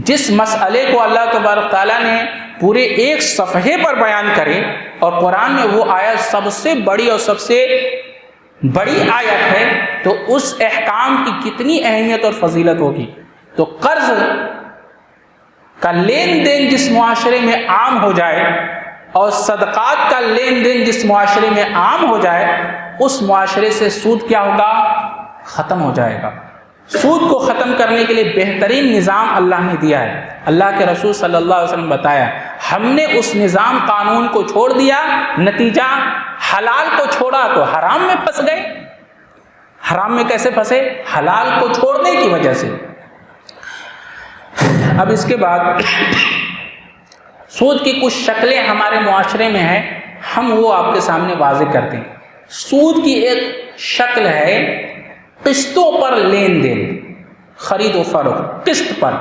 جس مسئلے کو اللہ تبارک تعالیٰ نے پورے ایک صفحے پر بیان کرے، اور قرآن میں وہ آیت سب سے بڑی اور سب سے بڑی آیت ہے، تو اس احکام کی کتنی اہمیت اور فضیلت ہوگی۔ تو قرض کا لین دین جس معاشرے میں عام ہو جائے، اور صدقات کا لین دین جس معاشرے میں عام ہو جائے، اس معاشرے سے سود کیا ہوگا؟ ختم ہو جائے گا۔ سود کو ختم کرنے کے لیے بہترین نظام اللہ نے دیا ہے۔ اللہ کے رسول صلی اللہ علیہ وسلم بتایا، ہم نے اس نظام قانون کو چھوڑ دیا، نتیجہ حلال کو چھوڑا تو حرام میں پھنس گئے۔ حرام میں کیسے پھنسے؟ حلال کو چھوڑنے کی وجہ سے۔ اب اس کے بعد سود کی کچھ شکلیں ہمارے معاشرے میں ہیں، ہم وہ آپ کے سامنے واضح کرتے ہیں۔ سود کی ایک شکل ہے قسطوں پر لین دین، خرید و فروخت، قسط پر،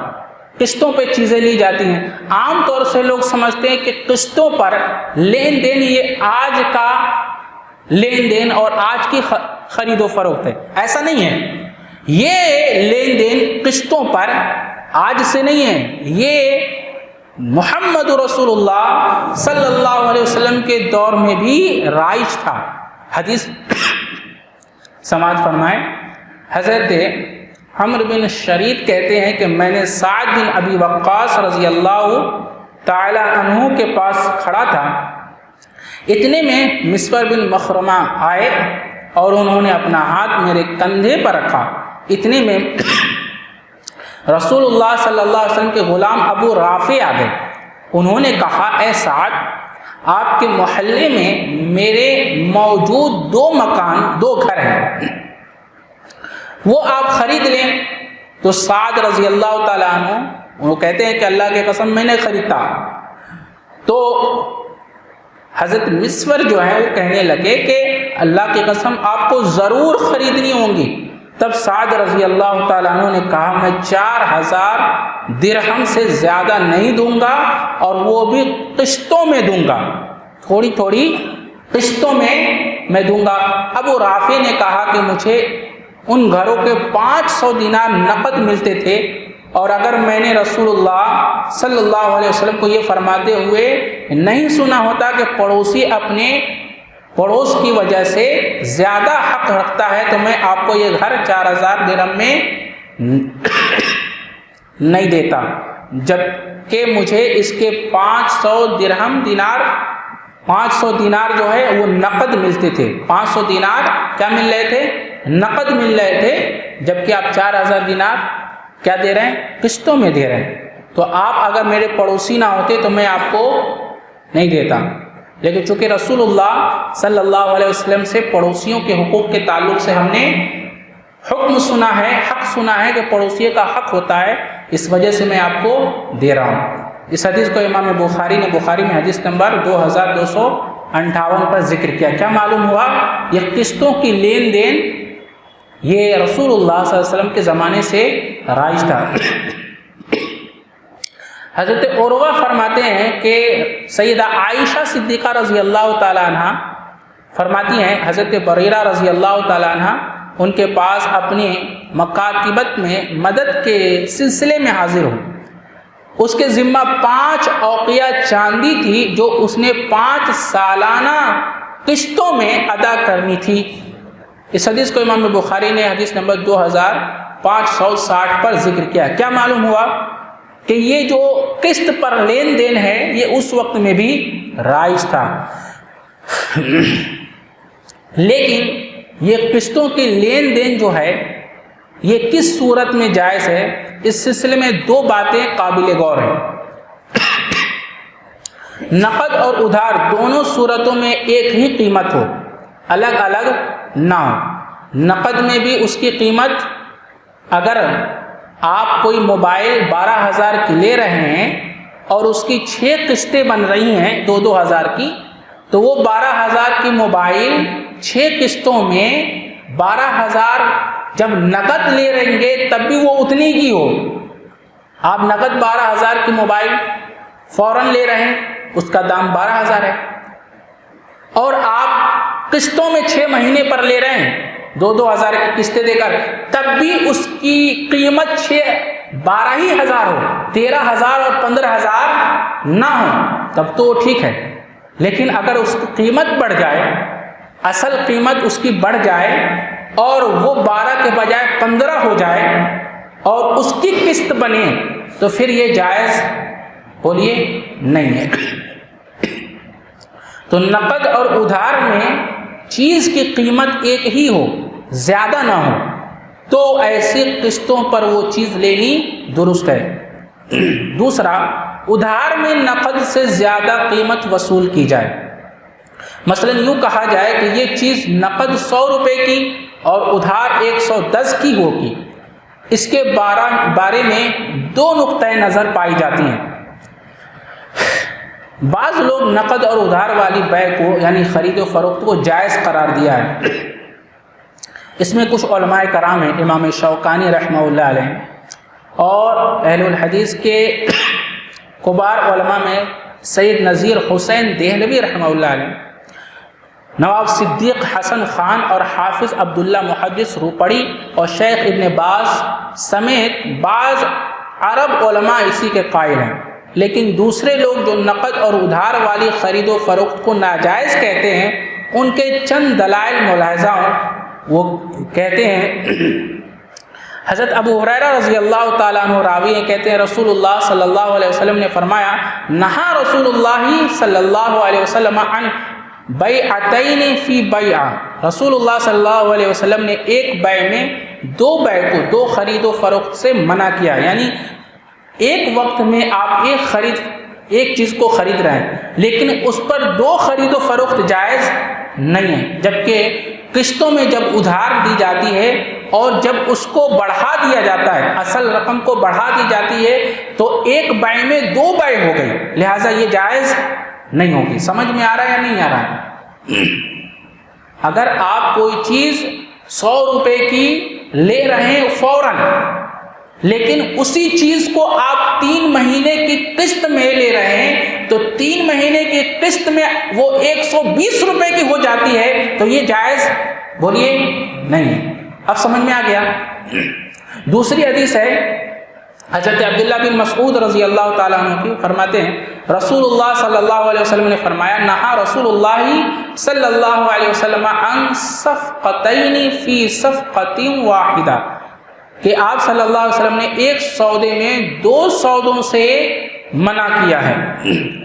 قسطوں پہ چیزیں لی جاتی ہیں۔ عام طور سے لوگ سمجھتے ہیں کہ قسطوں پر لین دین یہ آج کا لین دین اور آج کی خرید و فروخت ہے۔ ایسا نہیں ہے۔ یہ لین دین قسطوں پر آج سے نہیں ہے، یہ محمد رسول اللہ صلی اللہ علیہ وسلم کے دور میں بھی رائج تھا۔ حدیث سماعت فرمائے، حضرت عمرو بن شریک کہتے ہیں کہ میں نے سعد بن ابی وقاص رضی اللہ تعالی عنہ کے پاس کھڑا تھا، اتنے میں مسور بن مخرمہ آئے اور انہوں نے اپنا ہاتھ میرے کندھے پر رکھا۔ اتنے میں رسول اللہ صلی اللہ علیہ وسلم کے غلام ابو رافع آ گئے۔ انہوں نے کہا، اے سعد، آپ کے محلے میں میرے موجود دو گھر ہیں، وہ آپ خرید لیں۔ تو سعد رضی اللہ تعالیٰ عنہ وہ کہتے ہیں کہ اللہ کی قسم میں نے خریدتا۔ تو حضرت مسور جو ہے وہ کہنے لگے کہ اللہ کی قسم آپ کو ضرور خریدنی ہوں گی، تب سعد رضی اللہ تعالیٰ عنہ نے کہا میں 4000 درہم سے زیادہ نہیں دوں گا اور وہ بھی قسطوں میں دوں گا، تھوڑی تھوڑی قسطوں میں دوں گا۔ ابو رافع نے کہا کہ مجھے ان گھروں کے 500 دینار نقد ملتے تھے، اور اگر میں نے رسول اللہ صلی اللہ علیہ وسلم کو یہ فرماتے ہوئے نہیں سنا ہوتا کہ پڑوسی اپنے پڑوس کی وجہ سے زیادہ حق رکھتا ہے تو میں آپ کو یہ گھر 4000 درہم میں نہیں دیتا، جبکہ مجھے اس کے 500 دینار جو ہے وہ نقد ملتے تھے۔ 500 دینار کیا مل رہے تھے؟ نقد مل رہے تھے، جبکہ آپ 4000 دینار کیا دے رہے ہیں؟ قسطوں میں دے رہے ہیں۔ تو آپ اگر میرے پڑوسی نہ ہوتے تو میں آپ کو نہیں دیتا، لیکن چونکہ رسول اللہ صلی اللہ علیہ وسلم سے پڑوسیوں کے حقوق کے تعلق سے ہم نے حکم سنا ہے، حق سنا ہے کہ پڑوسی کا حق ہوتا ہے، اس وجہ سے میں آپ کو دے رہا ہوں۔ اس حدیث کو امام بخاری نے بخاری میں حدیث نمبر 2258 پر ذکر کیا۔ کیا معلوم ہوا؟ یہ قسطوں کی لین دین یہ رسول اللہ صلی اللہ علیہ وسلم کے زمانے سے رائج تھا۔ حضرت عروہ فرماتے ہیں کہ سیدہ عائشہ صدیقہ رضی اللہ تعالیٰ عنہ فرماتی ہیں حضرت بریرہ رضی اللہ تعالیٰ عنہ ان کے پاس اپنی مکاتبت میں مدد کے سلسلے میں حاضر ہوں۔ اس کے ذمہ 5 اوقیہ چاندی تھی جو اس نے 5 سالانہ قسطوں میں ادا کرنی تھی۔ اس حدیث کو امام بخاری نے حدیث نمبر 2560 پر ذکر کیا۔ کیا معلوم ہوا کہ یہ جو قسط پر لین دین ہے یہ اس وقت میں بھی رائج تھا، لیکن یہ قسطوں کی لین دین جو ہے یہ کس صورت میں جائز ہے؟ اس سلسلے میں 2 باتیں قابل غور ہیں۔ نقد اور ادھار دونوں صورتوں میں ایک ہی قیمت ہو، الگ الگ نہ ہو۔ نقد میں بھی اس کی قیمت، اگر آپ کوئی موبائل 12,000 کی لے رہے ہیں اور اس کی 6 قسطیں بن رہی ہیں 2,000 کی، تو وہ 12,000 کی موبائل 6 قسطوں میں 12,000 جب نقد لے رہیں گے تب بھی وہ اتنی کی ہو۔ آپ نقد 12,000 کی موبائل فوراً لے رہے ہیں، اس کا دام 12,000 ہے، اور آپ قسطوں میں 6 مہینے پر لے رہے ہیں 2,000 کی قسطیں دے کر، تب بھی اس کی قیمت 12,000 ہو، 13,000 اور 15,000 نہ ہو، تب تو ٹھیک ہے۔ لیکن اگر اس کی قیمت بڑھ جائے، اصل قیمت اس کی بڑھ جائے اور وہ 12 کے بجائے 15 ہو جائے اور اس کی قسط بنے، تو پھر یہ جائز بولیے نہیں ہے۔ تو نقد اور ادھار میں چیز کی قیمت ایک ہی ہو، زیادہ نہ ہو، تو ایسی قسطوں پر وہ چیز لینی درست ہے۔ دوسرا، ادھار میں نقد سے زیادہ قیمت وصول کی جائے، مثلا یوں کہا جائے کہ یہ چیز نقد 100 روپے کی اور ادھار 110 کی ہوگی، اس کے بارے میں 2 نقطۂ نظر پائی جاتی ہیں۔ بعض لوگ نقد اور ادھار والی بیع کو یعنی خرید و فروخت کو جائز قرار دیا ہے۔ اس میں کچھ علماء کرام ہیں، امام شوکانی رحمہ اللہ علیہ اور اہل الحدیث کے کبار علماء میں سید نذیر حسین دہلوی رحمہ اللہ علیہ، نواب صدیق حسن خان اور حافظ عبداللہ محدث روپڑی اور شیخ ابن باز سمیت بعض عرب علماء اسی کے قائل ہیں۔ لیکن دوسرے لوگ جو نقد اور ادھار والی خرید و فروخت کو ناجائز کہتے ہیں، ان کے چند دلائل ملاحظہ ہوں۔ وہ کہتے ہیں، حضرت ابو ہریرہ رضی اللہ تعالیٰ عنہ راوی ہیں، کہتے ہیں رسول اللہ صلی اللہ علیہ وسلم نے فرمایا، نہا رسول اللہ صلی اللہ علیہ وسلم عن بیعتین فی بیع، رسول اللہ صلی اللہ علیہ وسلم نے ایک بیع میں 2 بیع کو، 2 خرید و فروخت سے منع کیا، یعنی ایک وقت میں آپ ایک چیز کو خرید رہے ہیں لیکن اس پر 2 خرید و فروخت جائز نہیں ہے، جبکہ قسطوں میں جب ادھار دی جاتی ہے اور جب اس کو بڑھا دیا جاتا ہے، اصل رقم کو بڑھا دی جاتی ہے، تو ایک بیع میں 2 بیع ہو گئی، لہٰذا یہ جائز نہیں ہوگی۔ سمجھ میں آ رہا ہے یا نہیں آ رہا ہے؟ اگر آپ کوئی چیز 100 روپے کی لے رہے ہیں فوراً، لیکن اسی چیز کو آپ 3 مہینے کی قسط میں لے رہے ہیں تو 3 مہینے کی قسط میں وہ 120 روپے کی ہو جاتی ہے، تو یہ جائز بولیے نہیں ہے۔ اب سمجھ میں آ گیا۔ دوسری حدیث ہے حضرت عبداللہ بن مسعود رضی اللہ تعالیٰ عنہ کی، فرماتے ہیں رسول اللہ صلی اللہ علیہ وسلم نے فرمایا نہا رسول اللہ صلی اللہ علیہ وسلم عن صفقتین فی صفقۃ واحدہ، کہ آپ صلی اللہ علیہ وسلم نے ایک سودے میں 2 سودوں سے منع کیا ہے۔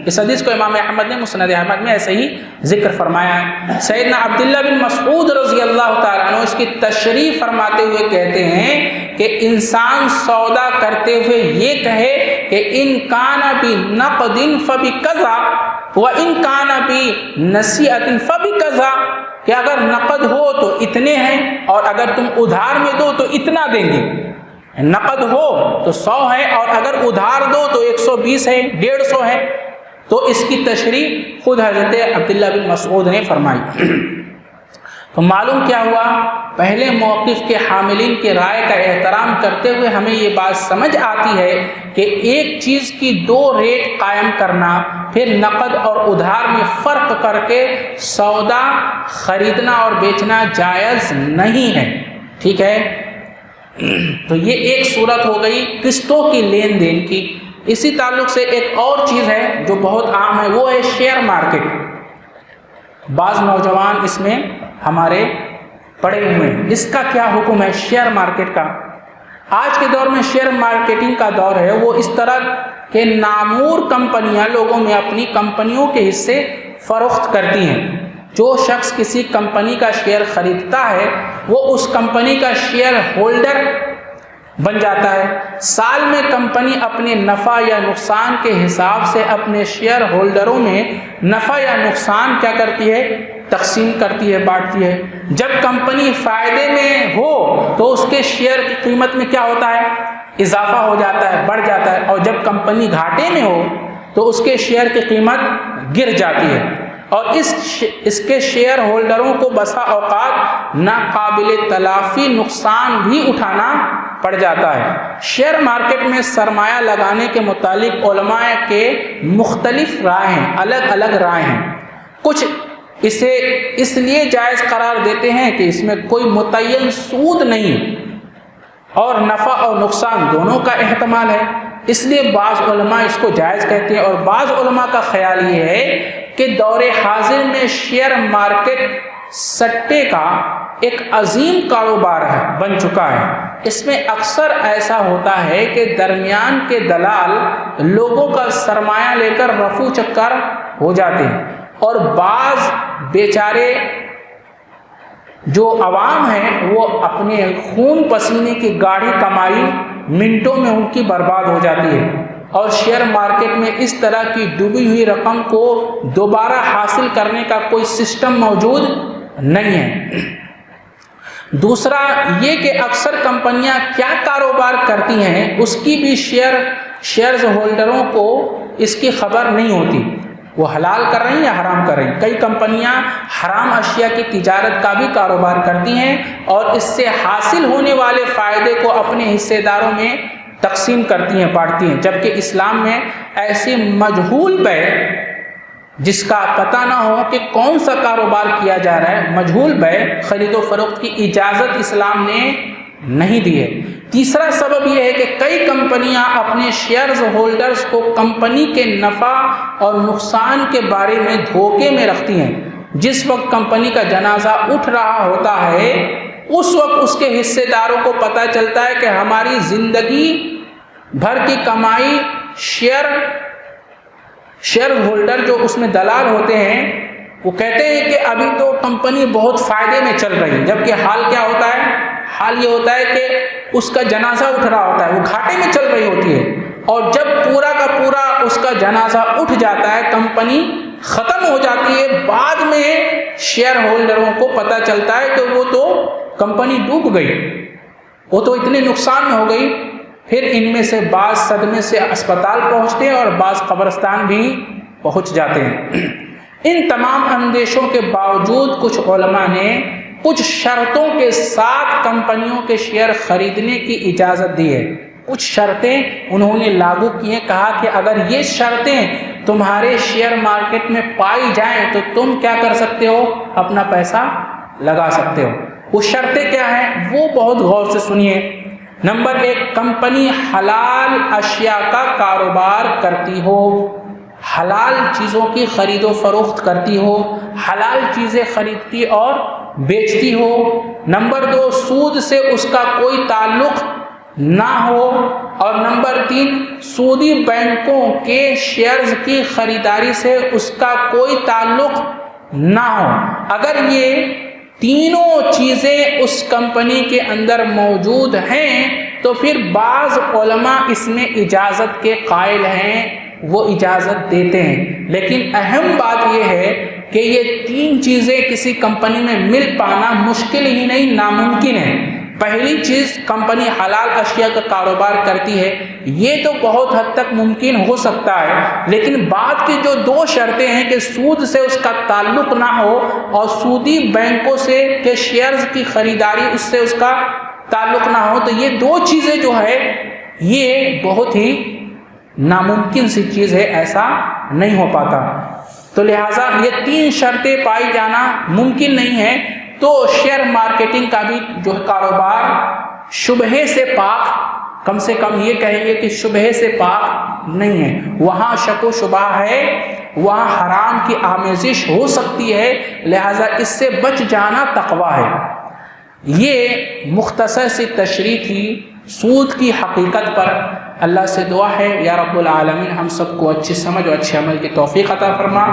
اس حدیث کو امام احمد نے مسند احمد میں ایسے ہی ذکر فرمایا ہے۔ سیدنا عبداللہ بن مسعود رضی اللہ تعالیٰ عنہ اس کی تشریح فرماتے ہوئے کہتے ہیں کہ انسان سودا کرتے ہوئے یہ کہے کہ ان کان بنقد فبکذا وان کان بنصیحۃ فبکذا، کہ اگر نقد ہو تو اتنے ہیں اور اگر تم ادھار میں دو تو اتنا دیں گے۔ نقد ہو تو 100 ہے اور اگر ادھار دو تو 120 ہے، 150 ہے۔ تو اس کی تشریح خود حضرت عبداللہ بن مسعود نے فرمائی۔ تو معلوم کیا ہوا، پہلے موقف کے حاملین کی رائے کا احترام کرتے ہوئے ہمیں یہ بات سمجھ آتی ہے کہ ایک چیز کی 2 ریٹ قائم کرنا، پھر نقد اور ادھار میں فرق کر کے سودا خریدنا اور بیچنا جائز نہیں ہے، ٹھیک ہے۔ تو یہ ایک صورت ہو گئی قسطوں کی لین دین کی۔ اسی تعلق سے ایک اور چیز ہے جو بہت عام ہے، وہ ہے شیئر مارکیٹ۔ بعض نوجوان اس میں ہمارے پڑے ہوئے ہیں، اس کا کیا حکم ہے شیئر مارکیٹ کا؟ آج کے دور میں شیئر مارکیٹنگ کا دور ہے، وہ اس طرح کہ نامور کمپنیاں لوگوں میں اپنی کمپنیوں کے حصے فروخت کرتی ہیں۔ جو شخص کسی کمپنی کا شیئر خریدتا ہے وہ اس کمپنی کا شیئر ہولڈر بن جاتا ہے۔ سال میں کمپنی اپنے نفع یا نقصان کے حساب سے اپنے شیئر ہولڈروں میں نفع یا نقصان کیا کرتی ہے؟ تقسیم کرتی ہے، بانٹتی ہے۔ جب کمپنی فائدے میں ہو تو اس کے شیئر کی قیمت میں کیا ہوتا ہے؟ اضافہ ہو جاتا ہے، بڑھ جاتا ہے، اور جب کمپنی گھاٹے میں ہو تو اس کے شیئر کی قیمت گر جاتی ہے، اور اس کے شیئر ہولڈروں کو بسا اوقات ناقابل تلافی نقصان بھی اٹھانا پڑ جاتا ہے۔ شیئر مارکیٹ میں سرمایہ لگانے کے متعلق علماء کے مختلف رائے ہیں، الگ الگ رائے ہیں۔ کچھ اسے اس لیے جائز قرار دیتے ہیں کہ اس میں کوئی متعین سود نہیں اور نفع اور نقصان دونوں کا احتمال ہے، اس لیے بعض علماء اس کو جائز کہتے ہیں، اور بعض علماء کا خیال یہ ہے کہ دور حاضر میں شیئر مارکیٹ سٹے کا ایک عظیم کاروبار بن چکا ہے۔ اس میں اکثر ایسا ہوتا ہے کہ درمیان کے دلال لوگوں کا سرمایہ لے کر رفو چکر ہو جاتے ہیں، اور بعض بیچارے جو عوام ہیں وہ اپنے خون پسینے کی گاڑھی کمائی منٹوں میں ان کی برباد ہو جاتی ہے، اور شیئر مارکیٹ میں اس طرح کی ڈوبی ہوئی رقم کو دوبارہ حاصل کرنے کا کوئی سسٹم موجود نہیں ہے۔ دوسرا یہ کہ اکثر کمپنیاں کیا کاروبار کرتی ہیں اس کی بھی شیئرز ہولڈروں کو اس کی خبر نہیں ہوتی، وہ حلال کر رہی ہیں یا حرام کر رہی ہیں۔ کئی کمپنیاں حرام اشیاء کی تجارت کا بھی کاروبار کرتی ہیں اور اس سے حاصل ہونے والے فائدے کو اپنے حصے داروں میں تقسیم کرتی ہیں، بانٹتی ہیں، جبکہ اسلام میں ایسی مجہول بیع جس کا پتہ نہ ہو کہ کون سا کاروبار کیا جا رہا ہے، مجہول بیع خرید و فروخت کی اجازت اسلام نے نہیں دی ہے۔ تیسرا سبب یہ ہے کہ کئی کمپنیاں اپنے شیئرز ہولڈرز کو کمپنی کے نفع اور نقصان کے بارے میں دھوکے میں رکھتی ہیں۔ جس وقت کمپنی کا جنازہ اٹھ رہا ہوتا ہے اس وقت اس کے حصے داروں کو پتہ چلتا ہے کہ ہماری زندگی بھر کی کمائی شیئر ہولڈر جو اس میں دلال ہوتے ہیں وہ کہتے ہیں کہ ابھی تو کمپنی بہت فائدے میں چل رہی ہے، جبکہ حال کیا ہوتا ہے؟ حال یہ ہوتا ہے کہ اس کا جنازہ اٹھ رہا ہوتا ہے، وہ گھاٹے میں چل رہی ہوتی ہے، اور جب پورا کا پورا اس کا جنازہ اٹھ جاتا ہے، کمپنی ختم ہو جاتی ہے، بعد میں شیئر ہولڈروں کو پتہ چلتا ہے کہ وہ تو کمپنی ڈوب گئی، وہ تو اتنے نقصان میں ہو گئی۔ پھر ان میں سے بعض صدمے سے اسپتال پہنچتے ہیں اور بعض قبرستان بھی پہنچ جاتے ہیں۔ ان تمام اندیشوں کے باوجود کچھ علماء نے کچھ شرطوں کے ساتھ کمپنیوں کے شیئر خریدنے کی اجازت دی ہے. کچھ شرطیں انہوں نے لاگو کی ہیں. کہا کہ اگر یہ شرطیں تمہارے شیئر مارکیٹ میں پائی جائیں تو تم کیا کر سکتے ہو؟ اپنا پیسہ لگا سکتے ہو. وہ شرطیں کیا ہیں وہ بہت غور سے سنیے. نمبر 1، کمپنی حلال اشیاء کا کاروبار کرتی ہو، حلال چیزوں کی خرید و فروخت کرتی ہو، حلال چیزیں خریدتی اور بیچتی ہو. نمبر 2، سود سے اس کا کوئی تعلق نہ ہو. اور نمبر 3، سودی بینکوں کے شیئرز کی خریداری سے اس کا کوئی تعلق نہ ہو. اگر یہ تینوں چیزیں اس کمپنی کے اندر موجود ہیں تو پھر بعض علماء اس میں اجازت کے قائل ہیں، وہ اجازت دیتے ہیں. لیکن اہم بات یہ ہے کہ یہ تین چیزیں کسی کمپنی میں مل پانا مشکل ہی نہیں، ناممکن ہے. پہلی چیز، کمپنی حلال اشیاء کا کاروبار کرتی ہے، یہ تو بہت حد تک ممکن ہو سکتا ہے. لیکن بعد کی جو 2 شرطیں ہیں کہ سود سے اس کا تعلق نہ ہو اور سودی بینکوں سے کے شیئرز کی خریداری اس سے اس کا تعلق نہ ہو، تو یہ 2 چیزیں جو ہے یہ بہت ہی ناممکن سی چیز ہے، ایسا نہیں ہو پاتا. تو لہٰذا یہ 3 شرطیں پائی جانا ممکن نہیں ہے. تو شیئر مارکیٹنگ کا بھی جو کاروبار شبہے سے پاک، کم سے کم یہ کہیں گے کہ شبہے سے پاک نہیں ہے. وہاں شک و شبہ ہے، وہاں حرام کی آمیزش ہو سکتی ہے، لہذا اس سے بچ جانا تقویٰ ہے. یہ مختصر سی تشریح تھی سود کی حقیقت پر. اللہ سے دعا ہے یا رب العالمین ہم سب کو اچھی سمجھ اور اچھے عمل کی توفیق عطا فرما.